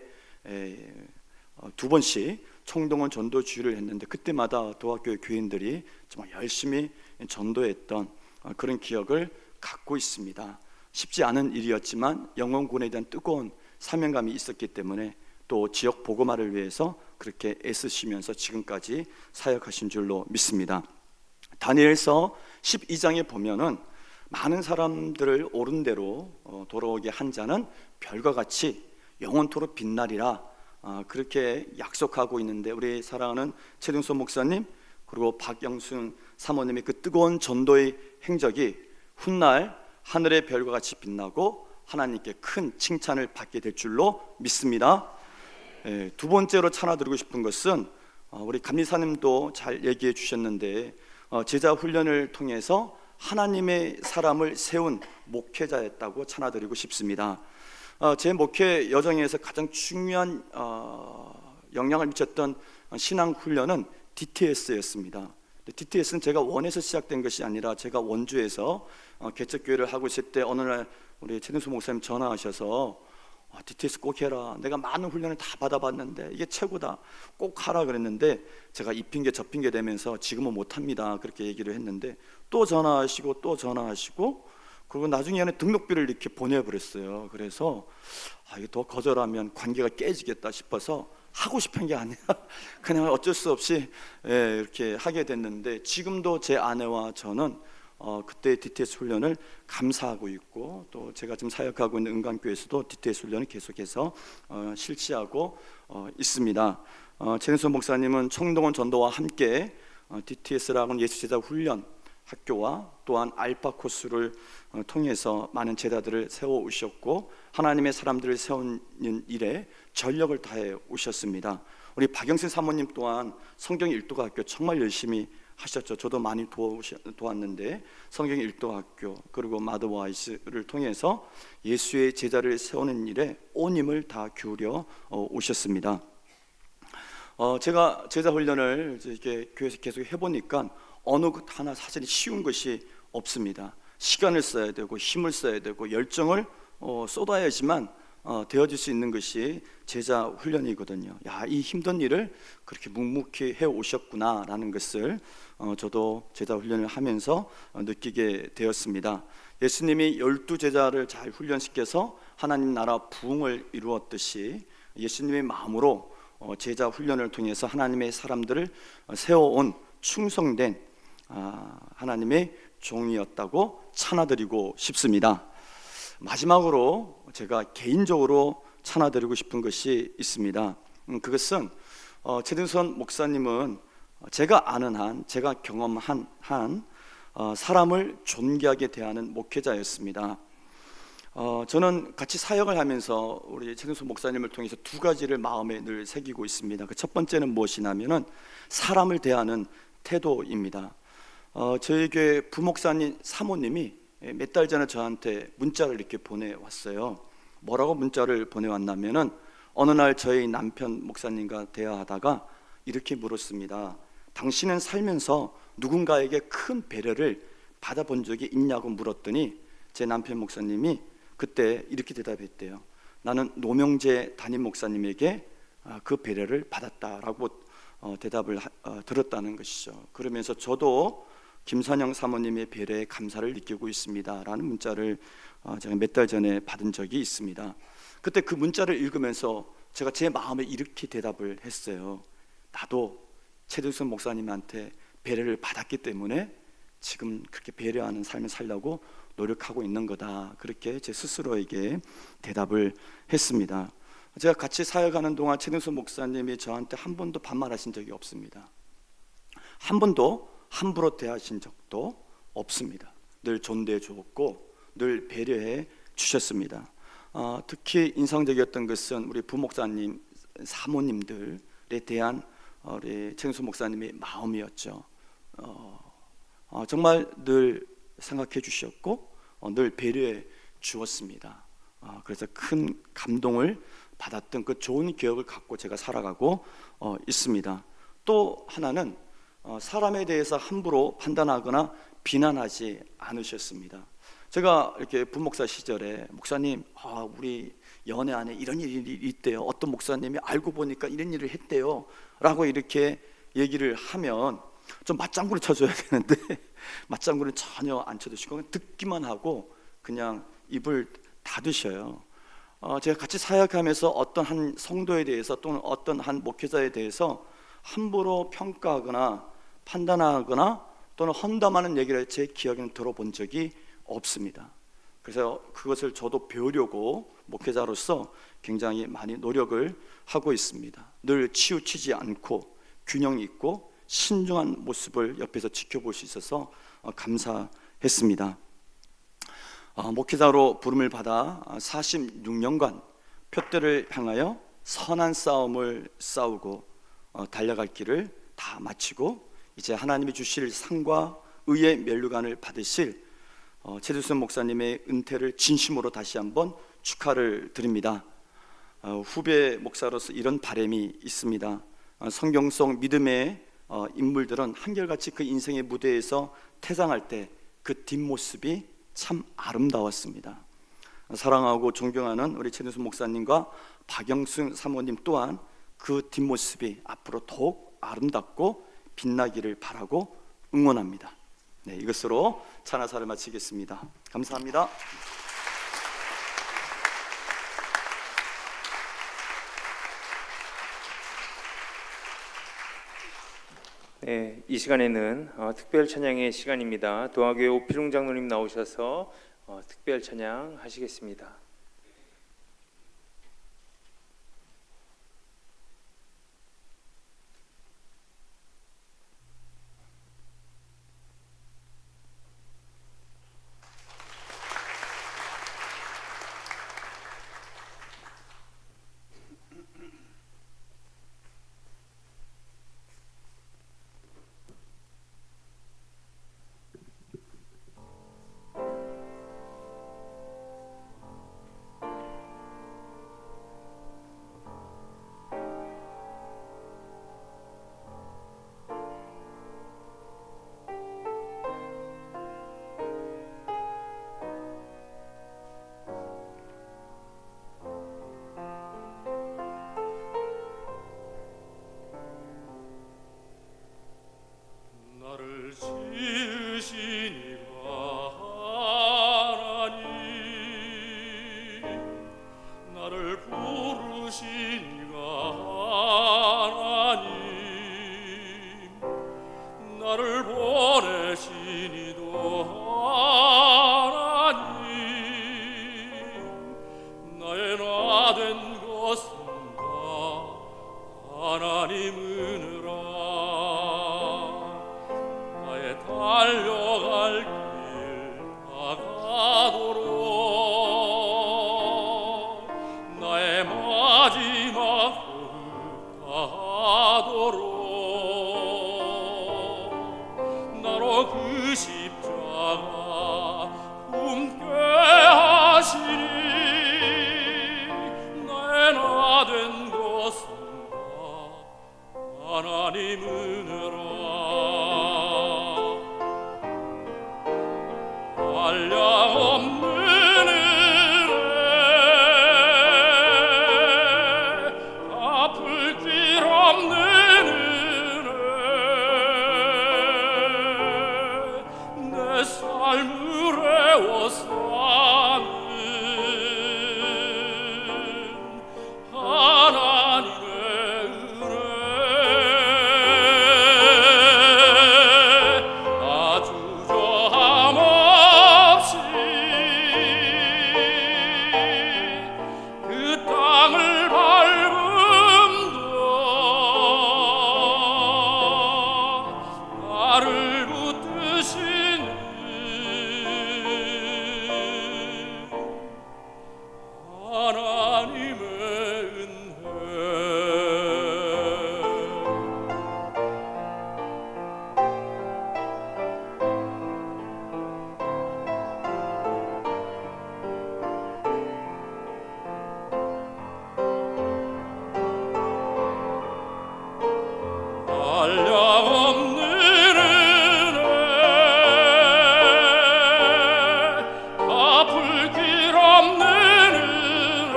2번씩 총동원 전도 주일을 했는데, 그때마다 도학교 교인들이 정말 열심히 전도했던 그런 기억을 갖고 있습니다. 쉽지 않은 일이었지만 영혼군에 대한 뜨거운 사명감이 있었기 때문에 또 지역 복음화를 위해서 그렇게 애쓰시면서 지금까지 사역하신 줄로 믿습니다. 다니엘서 12장에 보면은 많은 사람들을 옳은 대로 돌아오게 한 자는 별과 같이 영원토록 빛나리라, 그렇게 약속하고 있는데, 우리 사랑하는 최등수 목사님 그리고 박영순 사모님의 그 뜨거운 전도의 행적이 훗날 하늘의 별과 같이 빛나고 하나님께 큰 칭찬을 받게 될 줄로 믿습니다. 두 번째로 찬양드리고 싶은 것은 우리 감리사님도 잘 얘기해 주셨는데, 제자 훈련을 통해서 하나님의 사람을 세운 목회자였다고 찬양드리고 싶습니다. 제 목회 여정에서 가장 중요한 영향을 미쳤던 신앙 훈련은 DTS였습니다. DTS는 제가 원해서 시작된 것이 아니라, 제가 원주에서 개척교회를 하고 있을 때 어느 날 우리 최등수 목사님 전화하셔서 DTS 꼭 해라, 내가 많은 훈련을 다 받아봤는데 이게 최고다, 꼭 하라 그랬는데, 제가 이 핑계 저 핑계 대면서 지금은 못합니다 그렇게 얘기를 했는데, 또 전화하시고 또 전화하시고, 그리고 나중에는 등록비를 이렇게 보내버렸어요. 그래서 이게 더 거절하면 관계가 깨지겠다 싶어서 하고 싶은 게 아니라 그냥 어쩔 수 없이 이렇게 하게 됐는데, 지금도 제 아내와 저는 그때 DTS 훈련을 감사하고 있고, 또 제가 지금 사역하고 있는 은강교회에서도 DTS 훈련을 계속해서 실시하고 있습니다. 최은수 목사님은 청동원 전도와 함께 DTS라고는 예수제자 훈련 학교와 또한 알파 코스를 통해서 많은 제자들을 세워 오셨고, 하나님의 사람들을 세우는 일에 전력을 다해 오셨습니다. 우리 박영신 사모님 또한 성경 일도가 학교 정말 열심히 하셨죠. 저도 많이 도왔는데 성경 일도 학교 그리고 마더와이스를 통해서 예수의 제자를 세우는 일에 온 힘을 다 기울여 오셨습니다. 제가 제자 훈련을 이렇게 교회에서 계속 해보니까 어느 것 하나 사실 쉬운 것이 없습니다. 시간을 써야 되고 힘을 써야 되고 열정을 쏟아야지만 되어질 수 있는 것이 제자 훈련이거든요. 야, 이 힘든 일을 그렇게 묵묵히 해 오셨구나라는 것을 저도 제자 훈련을 하면서 느끼게 되었습니다. 예수님이 12제자를 잘 훈련시켜서 하나님 나라 부흥을 이루었듯이 예수님의 마음으로 제자 훈련을 통해서 하나님의 사람들을 세워온 충성된 하나님의 종이었다고 찬양드리고 싶습니다. 마지막으로 제가 개인적으로 찬양드리고 싶은 것이 있습니다. 그것은 최등선 목사님은 제가 아는 한, 제가 경험한 한 사람을 존귀하게 대하는 목회자였습니다. 저는 같이 사역을 하면서 우리 최등선 목사님을 통해서 두 가지를 마음에 늘 새기고 있습니다. 그 첫 번째는 무엇이냐면은 사람을 대하는 태도입니다. 저희 교회 부목사님 사모님이 몇 달 전에 저한테 문자를 이렇게 보내왔어요. 뭐라고 문자를 보내왔냐면은 어느 날 저희 남편 목사님과 대화하다가 이렇게 물었습니다. 당신은 살면서 누군가에게 큰 배려를 받아본 적이 있냐고 물었더니 제 남편 목사님이 그때 이렇게 대답했대요. 나는 노명재 담임 목사님에게 그 배려를 받았다라고 대답을 들었다는 것이죠. 그러면서 저도 김선영 사모님의 배려에 감사를 느끼고 있습니다 라는 문자를 제가 몇 달 전에 받은 적이 있습니다. 그때 그 문자를 읽으면서 제가 제 마음에 이렇게 대답을 했어요. 나도 최등선 목사님한테 배려를 받았기 때문에 지금 그렇게 배려하는 삶을 살려고 노력하고 있는 거다, 그렇게 제 스스로에게 대답을 했습니다. 제가 같이 사역하는 동안 최등선 목사님이 저한테 한 번도 반말하신 적이 없습니다. 한 번도 함부로 대하신 적도 없습니다. 늘 존대해 주었고 늘 배려해 주셨습니다. 특히 인상적이었던 것은 우리 부목사님 사모님들에 대한 우리 최승수 목사님의 마음이었죠. 정말 늘 생각해 주셨고 늘 배려해 주었습니다. 그래서 큰 감동을 받았던 그 좋은 기억을 갖고 제가 살아가고 있습니다. 또 하나는 사람에 대해서 함부로 판단하거나 비난하지 않으셨습니다. 제가 이렇게 부목사 시절에 목사님, 우리 연애 안에 이런 일이 있대요. 어떤 목사님이 알고 보니까 이런 일을 했대요 라고 이렇게 얘기를 하면 좀 맞장구를 쳐줘야 되는데 맞장구를 전혀 안 쳐주시고 듣기만 하고 그냥 입을 닫으셔요. 제가 같이 사역하면서 어떤 한 성도에 대해서 또는 어떤 한 목회자에 대해서 함부로 평가하거나 판단하거나 또는 험담하는 얘기를 제 기억에는 들어본 적이 없습니다. 그래서 그것을 저도 배우려고 목회자로서 굉장히 많이 노력을 하고 있습니다. 늘 치우치지 않고 균형 있고 신중한 모습을 옆에서 지켜볼 수 있어서 감사했습니다. 목회자로 부름을 받아 46년간 표대를 향하여 선한 싸움을 싸우고 달려갈 길을 다 마치고 이제 하나님이 주실 상과 의의 면류관을 받으실 최두순 목사님의 은퇴를 진심으로 다시 한번 축하를 드립니다. 후배 목사로서 이런 바람이 있습니다. 성경 속 믿음의 인물들은 한결같이 그 인생의 무대에서 퇴장할 때 그 뒷모습이 참 아름다웠습니다. 사랑하고 존경하는 우리 최두순 목사님과 박영순 사모님 또한 그 뒷모습이 앞으로 더욱 아름답고 빛나기를 바라고 응원합니다. 네, 이것으로 찬야사를 마치겠습니다. 감사합니다. 이 시간에는 특별 찬양의 시간입니다. 도화교회 오필웅 장로님 나오셔서 특별 찬양 하시겠습니다. 나를 지으신 이가 하나님, 나를 부르신 이가 하나님, 나를 보내신 이도 하나님, 나의 나 된 것은 다 하나님이니라. 달려갈 길 다가도록 나의 마지막 호흡 다하도록 나로 그 십자가 품게 하시니 나의 나 된 것은 다 하나님 은혜라. 한량없는 은혜, 갚을 길 없는 은혜, 내 삶을 애워 사는 하나님의 은혜, 나 주저함 그 땅을 밟음도 나를 붙드시는 하나님의 은혜. 한량없는 은혜, 갚을 길 없는 은혜,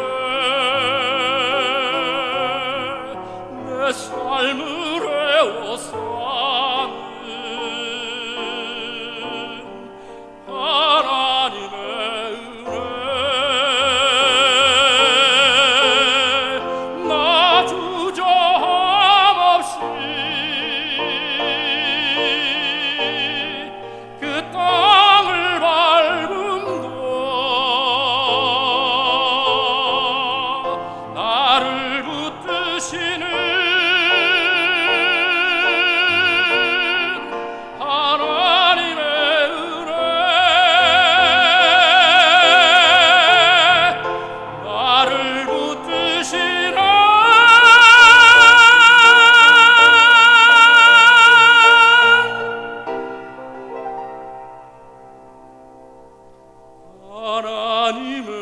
내 삶을 애워 사는 하나님의 은혜, 나 주저함 없이 그 땅을 밟음도 나를 붙드시는 하나님의 은혜, 나를 붙드시는 하나님의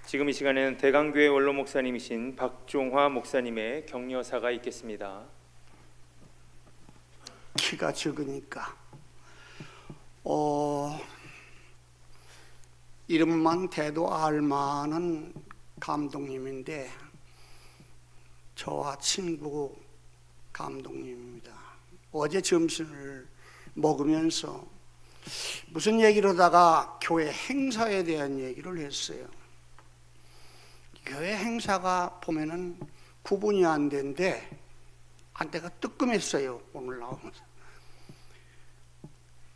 지금 이 시간에는 대강교회 원로 목사님이신 박종화 목사님의 격려사가 있겠습니다. 키가 적으니까 이름만 대도 알만한 감독님인데 저와 친구 감독님입니다. 어제 점심을 먹으면서 무슨 얘기를 하다가 교회 행사에 대한 얘기를 했어요. 교회 행사가 보면은 구분이 안 되는데 안때가 뜨끔했어요. 오늘 나오면서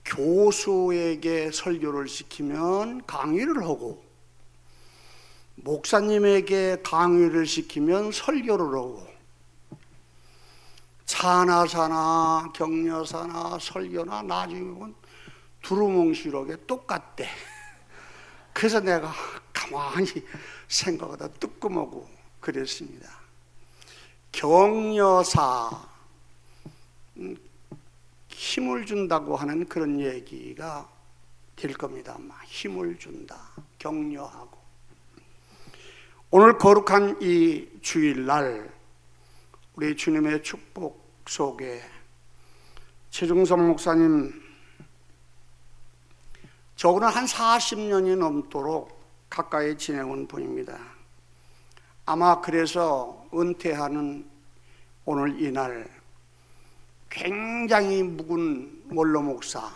교수에게 설교를 시키면 강의를 하고 목사님에게 강의를 시키면 설교를 하고 찬하사나 격려사나 설교나 나중에 보면 두루뭉실하게 똑같대. 그래서 내가 가만히 생각하다 뜨끔하고 그랬습니다. 격려사, 힘을 준다고 하는 그런 얘기가 될 겁니다. 아마 힘을 준다, 격려하고. 오늘 거룩한 이 주일날 우리 주님의 축복 속에 최중성 목사님, 저거는 한 40년이 넘도록 가까이 지내온 분입니다. 아마 그래서 은퇴하는 오늘 이날 굉장히 묵은 원로 목사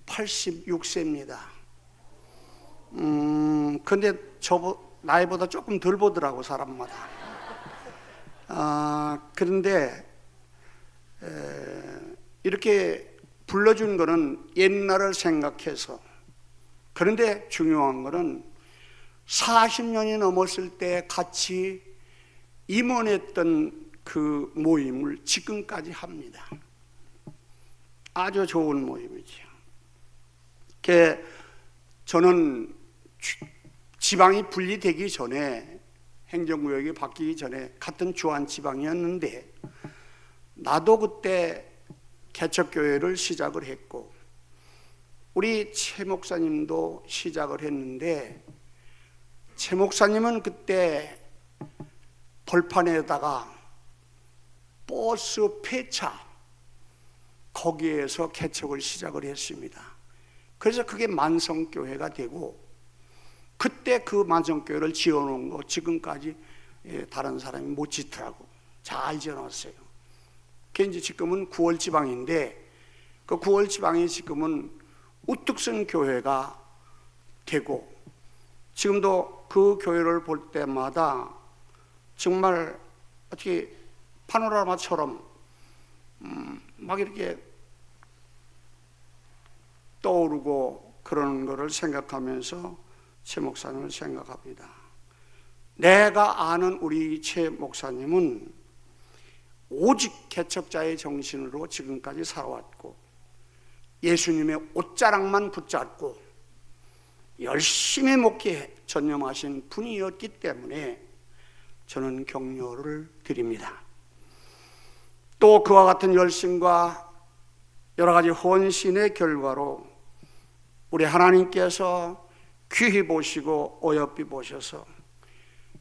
86세입니다. 근데 나이보다 조금 덜 보더라고 사람마다. 그런데 이렇게 불러준 거는 옛날을 생각해서. 그런데 중요한 거는 40년이 넘었을 때 같이 임원했던 그 모임을 지금까지 합니다. 아주 좋은 모임이죠. 저는 지방이 분리되기 전에, 행정구역이 바뀌기 전에 같은 주한 지방이었는데 나도 그때 개척교회를 시작을 했고 우리 최 목사님도 시작을 했는데 최 목사님은 그때 벌판에다가 버스 폐차 거기에서 개척을 시작을 했습니다. 그래서 그게 만성교회가 되고 그때 그 만성교회를 지어놓은 거 지금까지 다른 사람이 못 짓더라고. 잘 지어놨어요. 그게 이제 지금은 9월 지방인데 그 9월 지방이 지금은 우뚝 선 교회가 되고 지금도 그 교회를 볼 때마다 정말 어떻게 파노라마처럼 막 이렇게 떠오르고 그러는 것을 생각하면서 최 목사님을 생각합니다. 내가 아는 우리 최 목사님은 오직 개척자의 정신으로 지금까지 살아왔고 예수님의 옷자락만 붙잡고 열심히 목회에 전념하신 분이었기 때문에 저는 격려를 드립니다. 또 그와 같은 열심과 여러 가지 헌신의 결과로 우리 하나님께서 귀히 보시고 어여삐 보셔서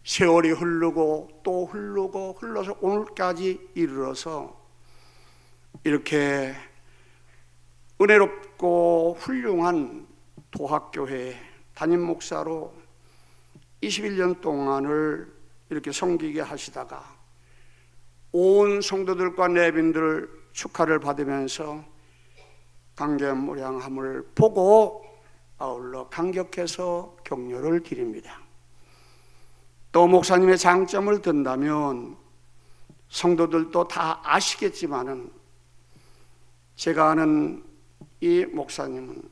세월이 흐르고 또 흐르고 흘러서 오늘까지 이르러서 이렇게 은혜롭고 훌륭한 도학교회 담임 목사로 21년 동안을 이렇게 섬기게 하시다가 온 성도들과 내빈들 축하를 받으면서 강경무량함을 보고 아울러 감격해서 격려를 드립니다. 또 목사님의 장점을 든다면 성도들도 다 아시겠지만은 제가 아는 이 목사님은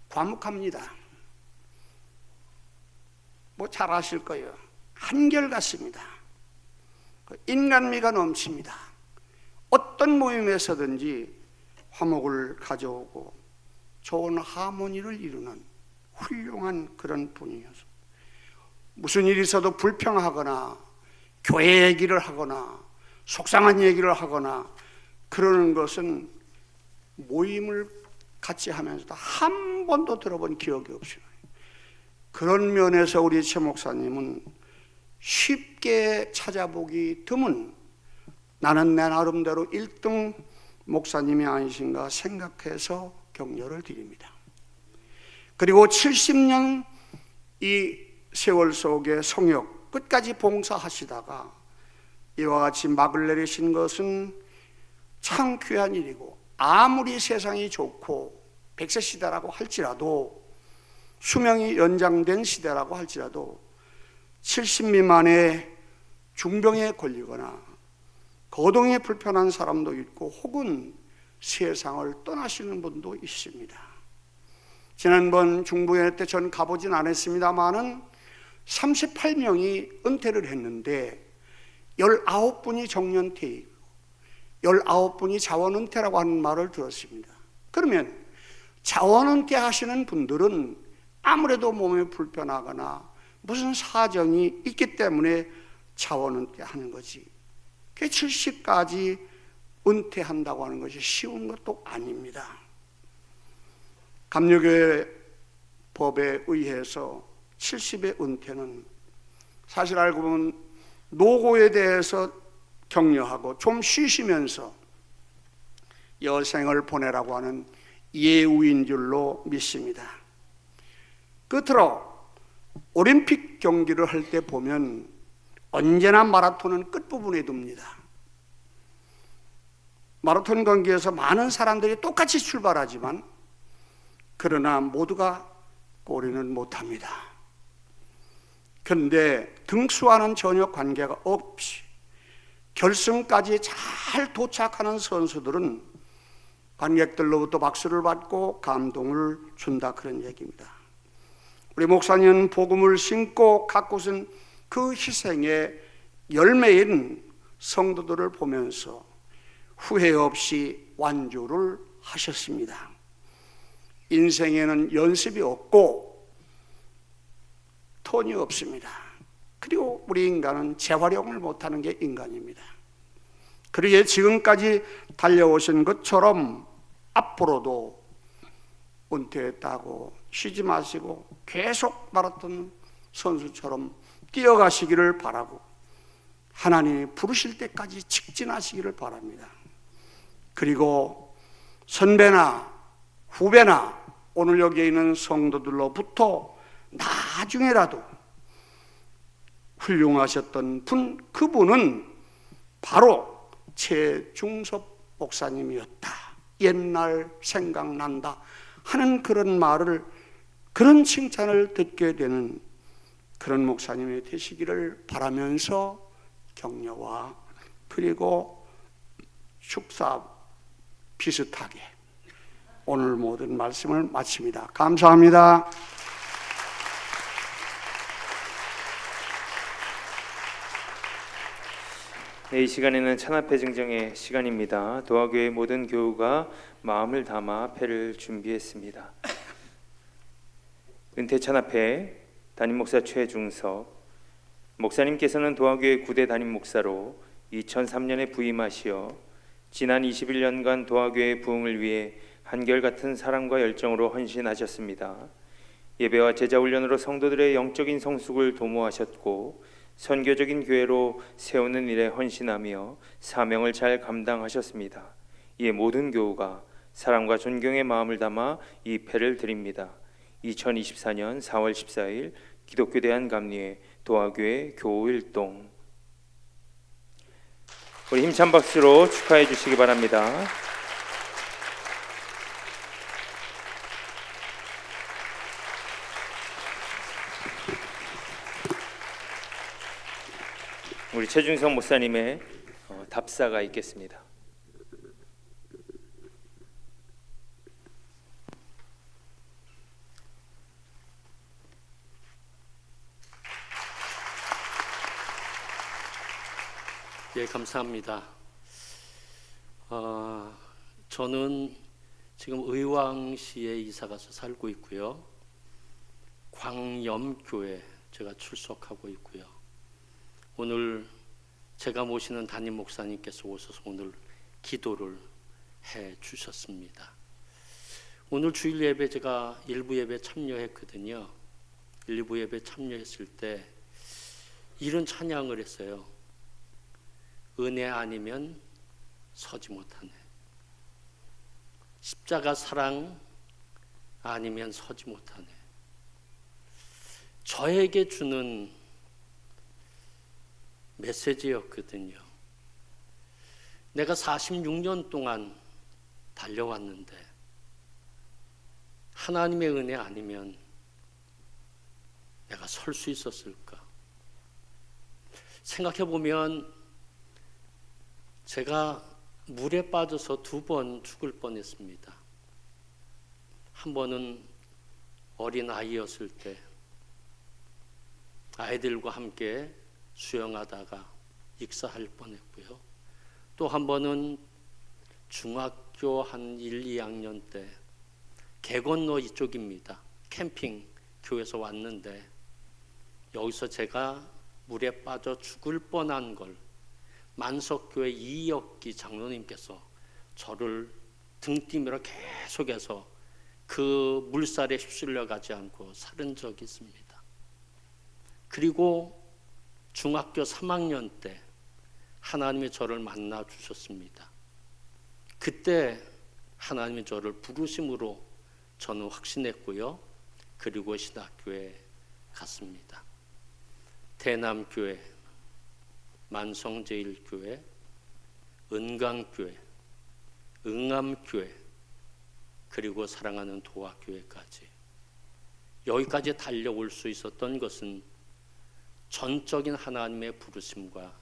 과묵합니다. 뭐 잘 아실 거예요. 한결같습니다. 인간미가 넘칩니다. 어떤 모임에서든지 화목을 가져오고 좋은 하모니를 이루는 훌륭한 그런 분이어서 무슨 일이 있어도 불평하거나 교회 얘기를 하거나 속상한 얘기를 하거나 그러는 것은 모임을 같이 하면서도 한 번도 들어본 기억이 없어요. 그런 면에서 우리 최 목사님은 쉽게 찾아보기 드문, 나는 내 나름대로 1등 목사님이 아니신가 생각해서 격려를 드립니다. 그리고 70년 이 세월 속에 성역 끝까지 봉사하시다가 이와 같이 막을 내리신 것은 참 귀한 일이고, 아무리 세상이 좋고 100세 시대라고 할지라도, 수명이 연장된 시대라고 할지라도 70 미만의 중병에 걸리거나 거동이 불편한 사람도 있고, 혹은 세상을 떠나시는 분도 있습니다. 지난번 중부회 때 전 가보진 않았습니다만은 38명이 은퇴를 했는데 19분이 정년퇴이고 19분이 자원은퇴라고 하는 말을 들었습니다. 그러면 자원은퇴 하시는 분들은 아무래도 몸이 불편하거나 무슨 사정이 있기 때문에 자원은퇴 하는 거지, 70까지 은퇴한다고 하는 것이 쉬운 것도 아닙니다. 감리교회 법에 의해서 70의 은퇴는 사실 알고 보면 노고에 대해서 격려하고 좀 쉬시면서 여생을 보내라고 하는 예우인 줄로 믿습니다. 끝으로 올림픽 경기를 할 때 보면 언제나 마라톤은 끝부분에 둡니다. 마라톤 경기에서 많은 사람들이 똑같이 출발하지만 그러나 모두가 꼬리는 못합니다. 그런데 등수와는 전혀 관계가 없이 결승까지 잘 도착하는 선수들은 관객들로부터 박수를 받고 감동을 준다, 그런 얘기입니다. 우리 목사님은 복음을 신고 가꾸신 그 희생의 열매인 성도들을 보면서 후회 없이 완주를 하셨습니다. 인생에는 연습이 없고 톤이 없습니다. 그리고 우리 인간은 재활용을 못하는 게 인간입니다. 그러기에 지금까지 달려오신 것처럼 앞으로도 은퇴했다고 쉬지 마시고 계속 마라톤 선수처럼 뛰어가시기를 바라고, 하나님이 부르실 때까지 직진하시기를 바랍니다. 그리고 선배나 후배나 오늘 여기에 있는 성도들로부터 나중에라도 훌륭하셨던 분, 그분은 바로 최중섭 목사님이었다, 옛날 생각난다 하는 그런 말을, 그런 칭찬을 듣게 되는 그런 목사님이 되시기를 바라면서 격려와 그리고 축사 비슷하게 오늘 모든 말씀을 마칩니다. 감사합니다. 네, 이 시간에는 찬합회 증정의 시간입니다. 도화교회 모든 교우가 마음을 담아 패를 준비했습니다. 은퇴 찬합회 담임 목사 최중섭 목사님께서는 도화교회 9대 담임 목사로 2003년에 부임하시어 지난 21년간 도화교회 부흥을 위해 한결같은 사랑과 열정으로 헌신하셨습니다. 예배와 제자 훈련으로 성도들의 영적인 성숙을 도모하셨고 선교적인 교회로 세우는 일에 헌신하며 사명을 잘 감당하셨습니다. 이에 모든 교우가 사랑과 존경의 마음을 담아 이 패를 드립니다. 2024년 4월 14일 기독교 대한감리회 도화교회 교우일동. 우리 힘찬 박수로 축하해 주시기 바랍니다. 우리 최중성 목사님의 답사가 있겠습니다. 예, 감사합니다. 저는 지금 의왕시에 이사가서 살고 있고요. 광염교회 제가 출석하고 있고요. 오늘 제가 모시는 담임 목사님께서 오셔서 오늘 기도를 해 주셨습니다. 오늘 주일 예배 제가 일부 예배 참여했거든요. 일부 예배 참여했을 때 이런 찬양을 했어요. 은혜 아니면 서지 못하네. 십자가 사랑 아니면 서지 못하네. 저에게 주는 메시지였거든요. 내가 46년 동안 달려왔는데 하나님의 은혜 아니면 내가 설 수 있었을까? 생각해 보면 제가 물에 빠져서 2번 죽을 뻔했습니다. 한 번은 어린 아이였을 때 아이들과 함께 수영하다가 익사할 뻔했고요. 또 한 번은 중학교 한 1, 2학년 때 개 건너 이쪽입니다. 캠핑 교회에서 왔는데 여기서 제가 물에 빠져 죽을 뻔한 걸 만석교회 이혁기 장로님께서 저를 등띠밀어 계속해서 그 물살에 휩쓸려 가지 않고 살은 적이 있습니다. 그리고 중학교 3학년 때 하나님이 저를 만나 주셨습니다. 그때 하나님이 저를 부르심으로 저는 확신했고요. 그리고 신학교에 갔습니다. 대남교회, 만성제일교회, 은강교회, 응암교회, 그리고 사랑하는 도화교회까지 여기까지 달려올 수 있었던 것은 전적인 하나님의 부르심과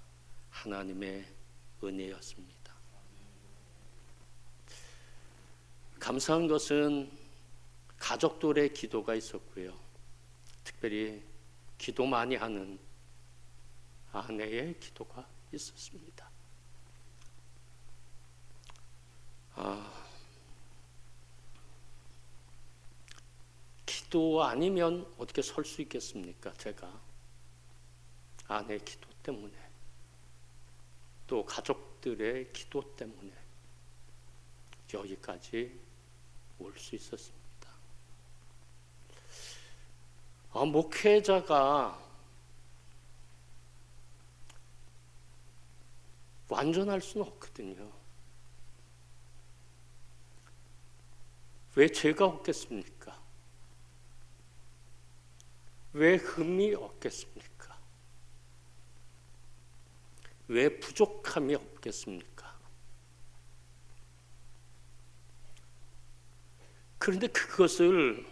하나님의 은혜였습니다. 감사한 것은 가족들의 기도가 있었고요. 특별히 기도 많이 하는 아내의 기도가 있었습니다. 기도 아니면 어떻게 설 수 있겠습니까? 제가 아내의 기도 때문에 또 가족들의 기도 때문에 여기까지 올 수 있었습니다. 목회자가 완전할 수는 없거든요. 왜 죄가 없겠습니까? 왜 흠이 없겠습니까? 왜 부족함이 없겠습니까? 그런데 그것을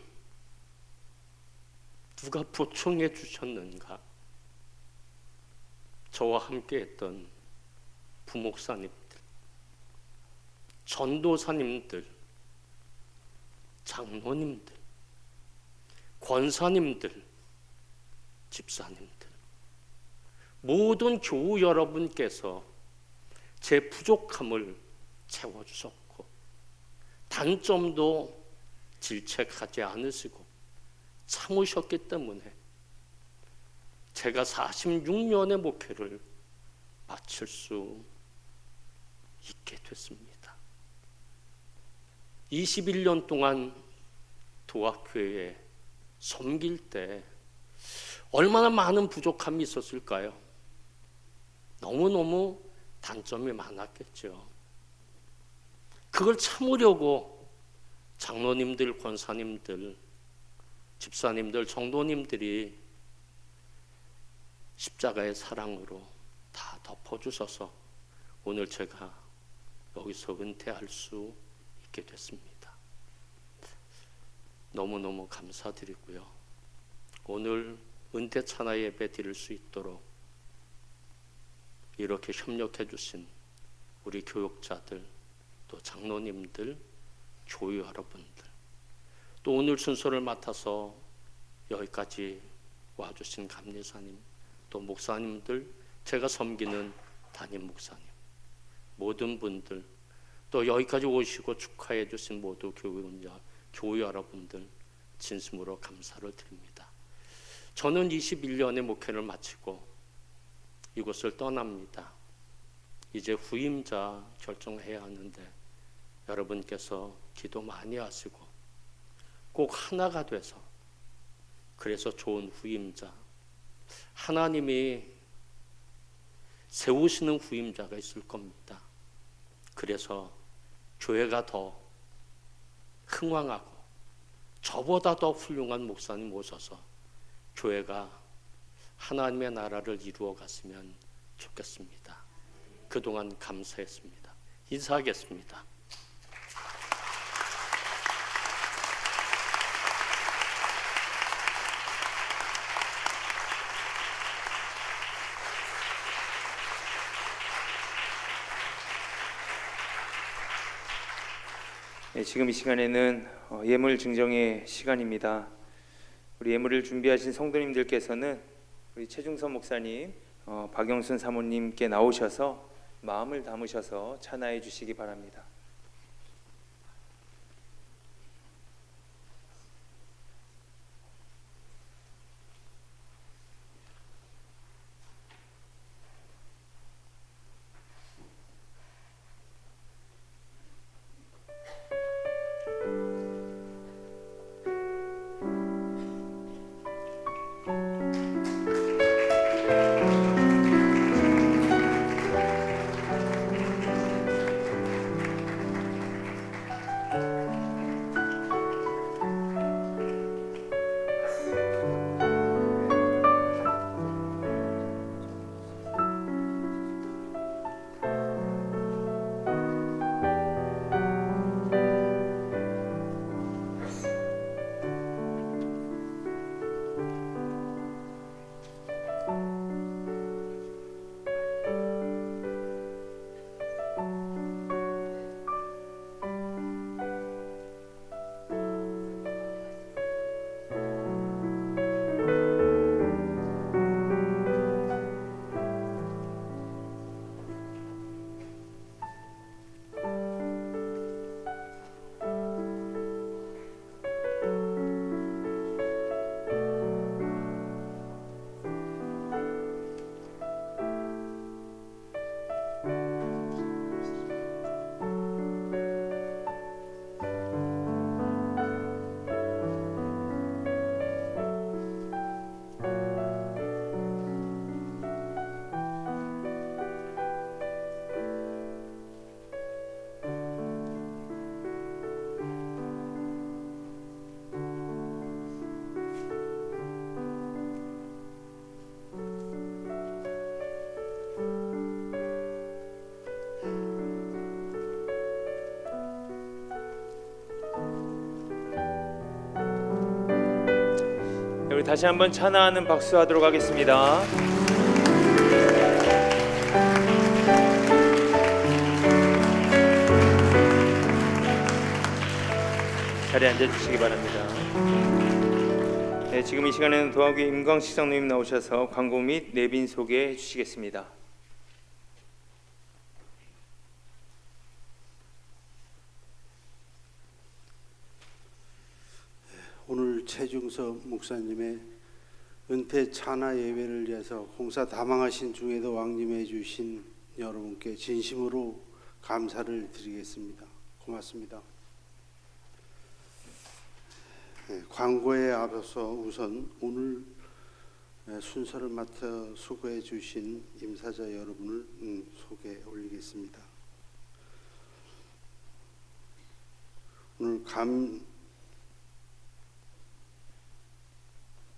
누가 보충해 주셨는가? 저와 함께 했던 부목사님들, 전도사님들, 장로님들, 권사님들, 집사님들, 모든 교우 여러분께서 제 부족함을 채워주셨고 단점도 질책하지 않으시고 참으셨기 때문에 제가 46년의 목회를 마칠 수 있게 됐습니다. 21년 동안 도학교회에 섬길 때 얼마나 많은 부족함이 있었을까요? 너무너무 단점이 많았겠죠. 그걸 참으려고 장로님들, 권사님들, 집사님들, 정도님들이 십자가의 사랑으로 다 덮어주셔서 오늘 제가 여기서 은퇴할 수 있게 됐습니다. 너무너무 감사드리고요. 오늘 은퇴 찬화 예배 드릴 수 있도록 이렇게 협력해 주신 우리 교육자들, 또 장로님들, 교유 여러분들, 또 오늘 순서를 맡아서 여기까지 와주신 감리사님, 또 목사님들, 제가 섬기는 담임 목사님, 모든 분들, 또 여기까지 오시고 축하해 주신 모두 교우 여러분들 진심으로 감사를 드립니다. 저는 21년의 목회를 마치고 이곳을 떠납니다. 이제 후임자 결정해야 하는데 여러분께서 기도 많이 하시고 꼭 하나가 돼서, 그래서 좋은 후임자, 하나님이 세우시는 후임자가 있을 겁니다. 그래서 교회가 더 흥왕하고 저보다 더 훌륭한 목사님 오셔서 교회가 하나님의 나라를 이루어 갔으면 좋겠습니다. 그동안 감사했습니다. 인사하겠습니다. 네, 지금 이 시간에는 예물 증정의 시간입니다. 우리 예물을 준비하신 성도님들께서는 우리 최중선 목사님, 박영순 사모님께 나오셔서 마음을 담으셔서 찬양해 주시기 바랍니다. 우리 다시 한번 찬양하는 박수하도록 하겠습니다. 자리에 앉아주시기 바랍니다. 네, 지금 이 시간에는 도화교회 임광식 장로님 나오셔서 광고 및 내빈 소개해 주시겠습니다. 오늘 최중섭 목사님의 은퇴 찬하 예배를 위해서 공사 다망하신 중에도 왕림해 주신 여러분께 진심으로 감사를 드리겠습니다. 고맙습니다. 광고에 앞서서 우선 오늘 순서를 맡아 수고해 주신 임사자 여러분을 소개 올리겠습니다. 오늘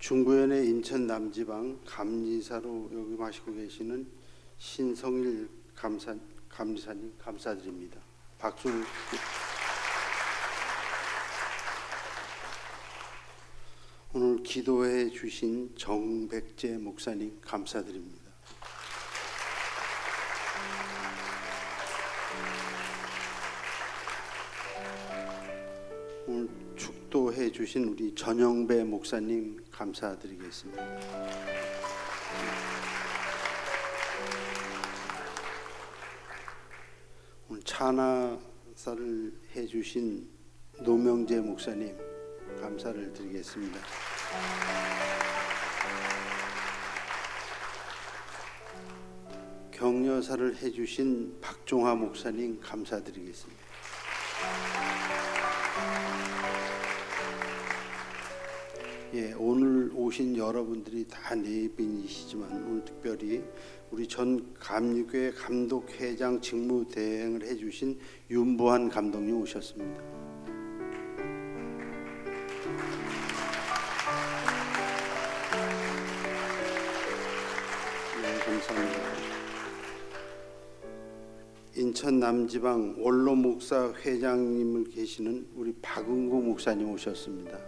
중부연의 인천 남지방 감리사로 역임하시고 계시는 신성일 감리사님 감사드립니다. 박수. 오늘 기도해 주신 정백재 목사님 감사드립니다. 오늘 축도해 주신 우리 전영배 목사님 감사드리겠습니다. 오늘 찬하사를 해 주신 노명재 목사님 감사를 드리겠습니다. 격려사를 해주신 박종하 목사님 감사드리겠습니다. 예, 오늘 오신 여러분들이 다 내빈이시지만 오늘 특별히 우리 전 감리교회 감독회장 직무 대행을 해주신 윤보한 감독님 오셨습니다. 네, 감사합니다. 인천 남지방 원로 목사 회장님을 계시는 우리 박은구 목사님 오셨습니다.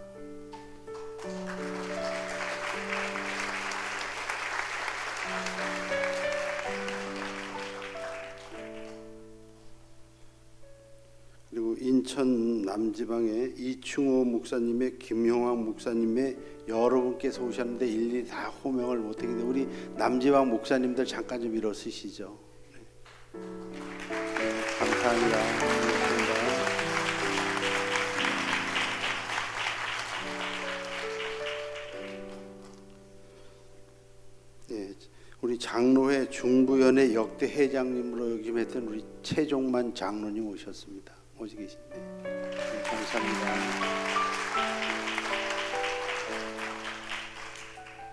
그리고 인천 남지방에 이충호 목사님의 김용학 목사님의 여러분께서 오셨는데 일일이 다 호명을 못했는데 우리 남지방 목사님들 잠깐 좀 일어서시죠. 네, 감사합니다. 고맙습니다. 네, 우리 장로회 중부연회 역대 회장님으로 역임했던 우리 최종만 장로님 오셨습니다. 오시 계신데 네, 감사합니다.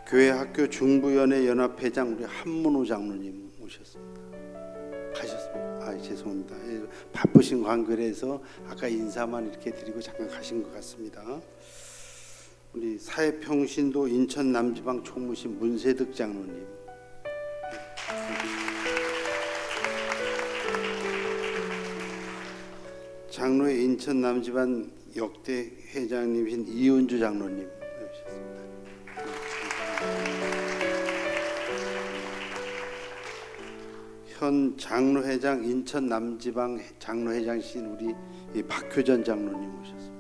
교회학교 중부연회 연합회장 우리 한문호 장로님 오셨습니다. 가셨습니다. 아 죄송합니다. 예, 바쁘신 관계라서 아까 인사만 이렇게 드리고 잠깐 가신 것 같습니다. 우리 사회평신도 인천 남지방 총무신 문세득 장로님. 장로회 인천 남지방 역대 회장님이신 이은주 장로님 오셨습니다. 현 장로회장 인천 남지방 장로회장이신 우리 박효전 장로님 오셨습니다.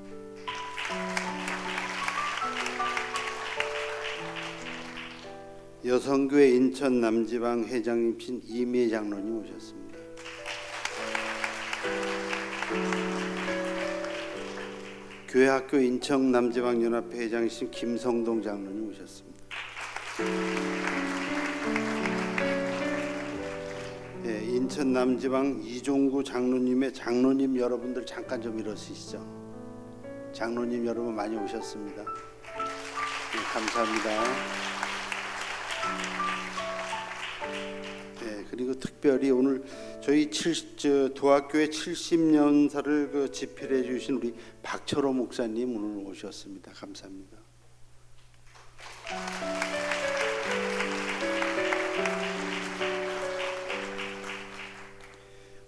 여성교회 인천 남지방 회장님이신 이미애 장로님 오셨습니다. 교회학교 인천 남지방 연합회 회장이신 김성동 장로님 오셨습니다. 예, 인천 남지방 이종구 장로님의 장로님 여러분들 잠깐 좀 일어서시죠. 장로님 여러분 많이 오셨습니다. 예, 감사합니다. 예, 그리고 특별히 오늘 저희 도학교의 70년사를 그 집필해 주신 우리 박철호 목사님 오늘 오셨습니다. 감사합니다.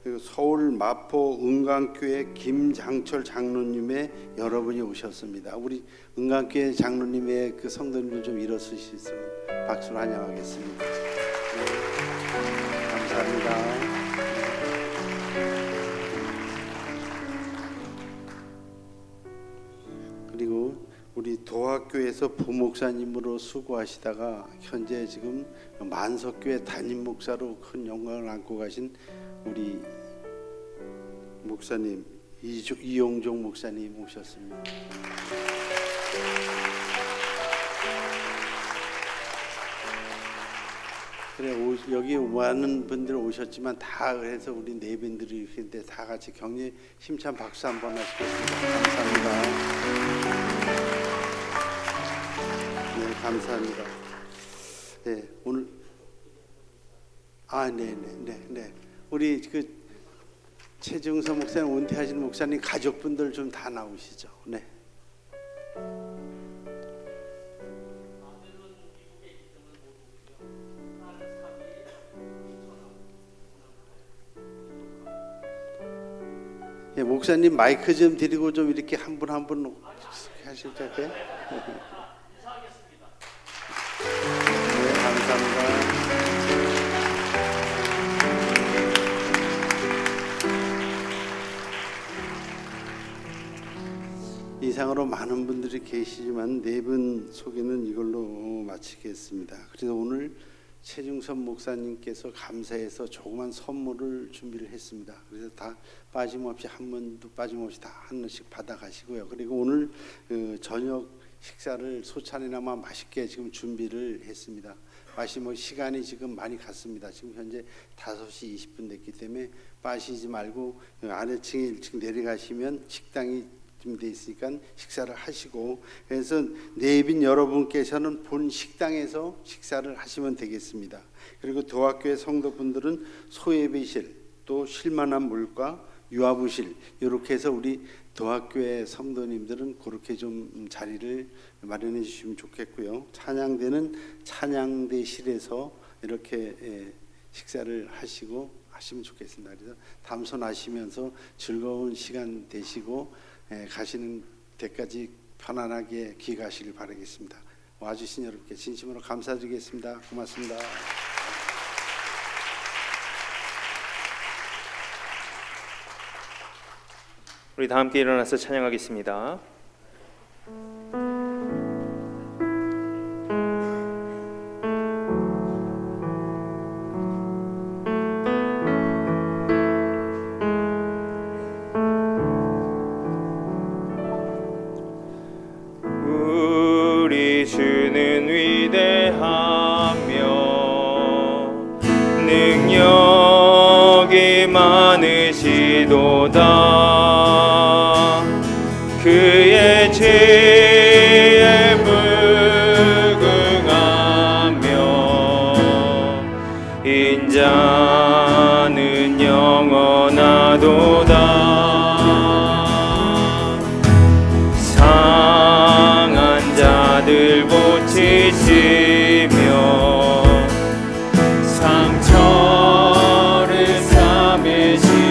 그리고 서울 마포 은강교회 김장철 장로님의 여러분이 오셨습니다. 우리 은강교회 장로님의 그 성도님들 좀 일어서시면 박수로 환영하겠습니다. 네, 감사합니다. 그리고 우리 도학교에서 부목사님으로 수고하시다가 현재 지금 만석교회 담임 목사로 큰 영광을 안고 가신 우리 목사님 이용종 목사님 오셨습니다. 그래 여기 많은 분들 오셨지만 다 해서 우리 네 분들이 있는데 다 같이 격려 힘찬 박수 한번 하시겠습니다. 감사합니다. 네, 감사합니다. 네, 오늘 네. 우리 그 최중선 목사님 은퇴하신 목사님 가족분들 좀 다 나오시죠. 네. 예, 목사님 마이크 좀 드리고 좀 이렇게 한 분 한 분 하실까요? 네, 감사합니다. 이상으로 많은 분들이 계시지만 네 분 소개는 이걸로 마치겠습니다. 그래서 오늘 최중선 목사님께서 감사해서 조그만 선물을 준비를 했습니다. 그래서 다 빠짐없이 한 번도 빠짐없이 다 하나씩 받아가시고요. 그리고 오늘 저녁 식사를 소찬이나마 맛있게 지금 준비를 했습니다. 마시면 시간이 지금 많이 갔습니다. 지금 현재 5시 20분 됐기 때문에 빠지지 말고 아래층에 1층 내려가시면 식당이 준비되어 있으니까 식사를 하시고, 그래서 내빈 여러분께서는 본 식당에서 식사를 하시면 되겠습니다. 그리고 도학교의 성도분들은 소예배실 또 쉴만한 물과 유아부실 이렇게 해서 우리 도학교의 성도님들은 그렇게 좀 자리를 마련해 주시면 좋겠고요. 찬양대는 찬양대실에서 이렇게 식사를 하시면 좋겠습니다. 그래서 담소하시면서 즐거운 시간 되시고 가시는 데까지 편안하게 귀가하시길 바라겠습니다. 와주신 여러분께 진심으로 감사드리겠습니다. 고맙습니다. 우리 다 함께 일어나서 찬양하겠습니다. 우리 주는 위대하며 능력이 많으시도다. 그의 지혜에 무궁하며 인자는 영원하도다. 상한 자들 고치시며 상처를 삼으시도다.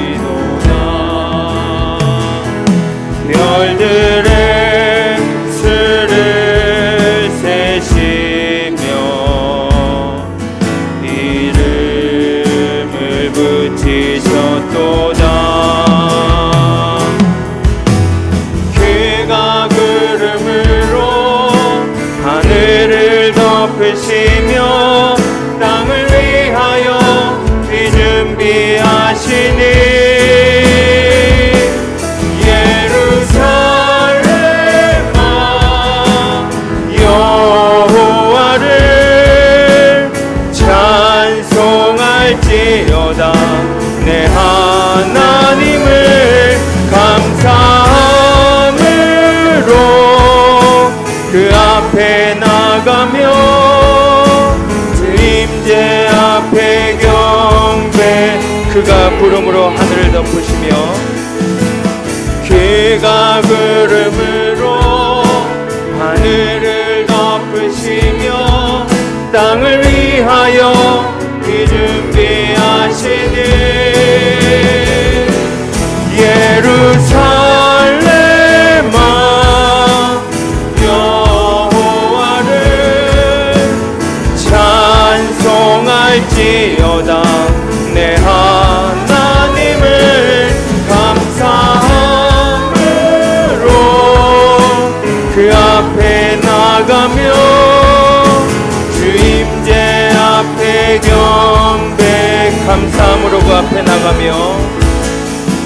별들의 수를 세시며 이름을 붙이셨도다. 그가 구름으로 하늘을 덮으시며 땅을 위하여 비 준비하시니 찬송할지어다. 내 하나님을 감사함으로 그 앞에 나가며 그 임재 앞에 경배. 그가 구름으로 하늘을 덮으시며 그가 구름으로 하늘을 덮으시며 땅을 위하여 비 준비하시니 예루살렘아 여호와를 찬송할지어다. 내 하나님을 감사함으로 그 앞에 나가며 주 임재 앞에 경배. 감사함으로 그 앞에 나가며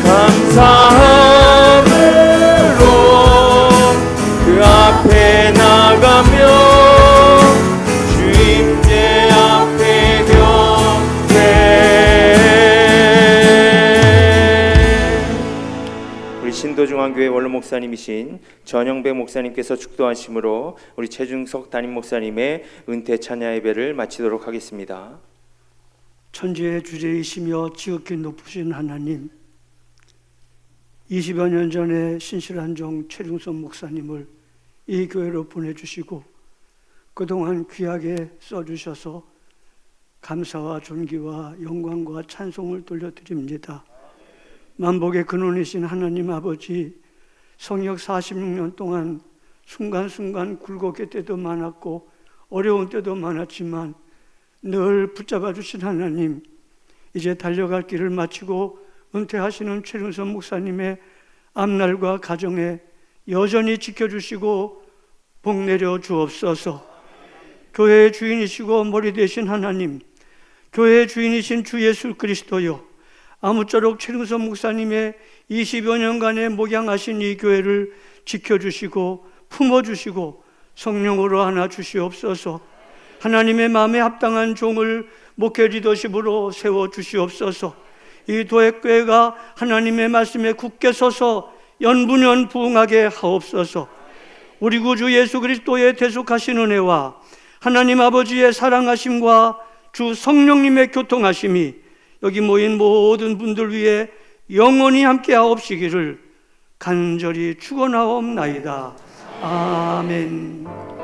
감사함으로 그 앞에 나가며 주 임재 앞에 경배. 우리 신도중앙교회 원로 목사님이신 전영배 목사님께서 축도하심으로 우리 최중석 담임 목사님의 은퇴 찬양 예배를 마치도록 하겠습니다. 천지의 주제이시며 지극히 높으신 하나님, 20여 년 전에 신실한 종 최중선 목사님을 이 교회로 보내주시고 그동안 귀하게 써주셔서 감사와 존귀와 영광과 찬송을 돌려드립니다. 만복의 근원이신 하나님 아버지, 성역 46년 동안 순간순간 굴곡의 때도 많았고 어려운 때도 많았지만 늘 붙잡아 주신 하나님, 이제 달려갈 길을 마치고 은퇴하시는 최중선 목사님의 앞날과 가정에 여전히 지켜주시고 복 내려 주옵소서. 교회의 주인이시고 머리 되신 하나님, 교회의 주인이신 주 예수 그리스도여, 아무쪼록 최중선 목사님의 20여 년간의 목양하신 이 교회를 지켜주시고 품어주시고 성령으로 안아 주시옵소서. 하나님의 마음에 합당한 종을 목회 리더십으로 세워주시옵소서. 이 도액교회가 하나님의 말씀에 굳게 서서 연분연 부응하게 하옵소서. 우리 구주 예수 그리스도의 대속하신 은혜와 하나님 아버지의 사랑하심과 주 성령님의 교통하심이 여기 모인 모든 분들 위해 영원히 함께 하옵시기를 간절히 축원하옵나이다. 아멘.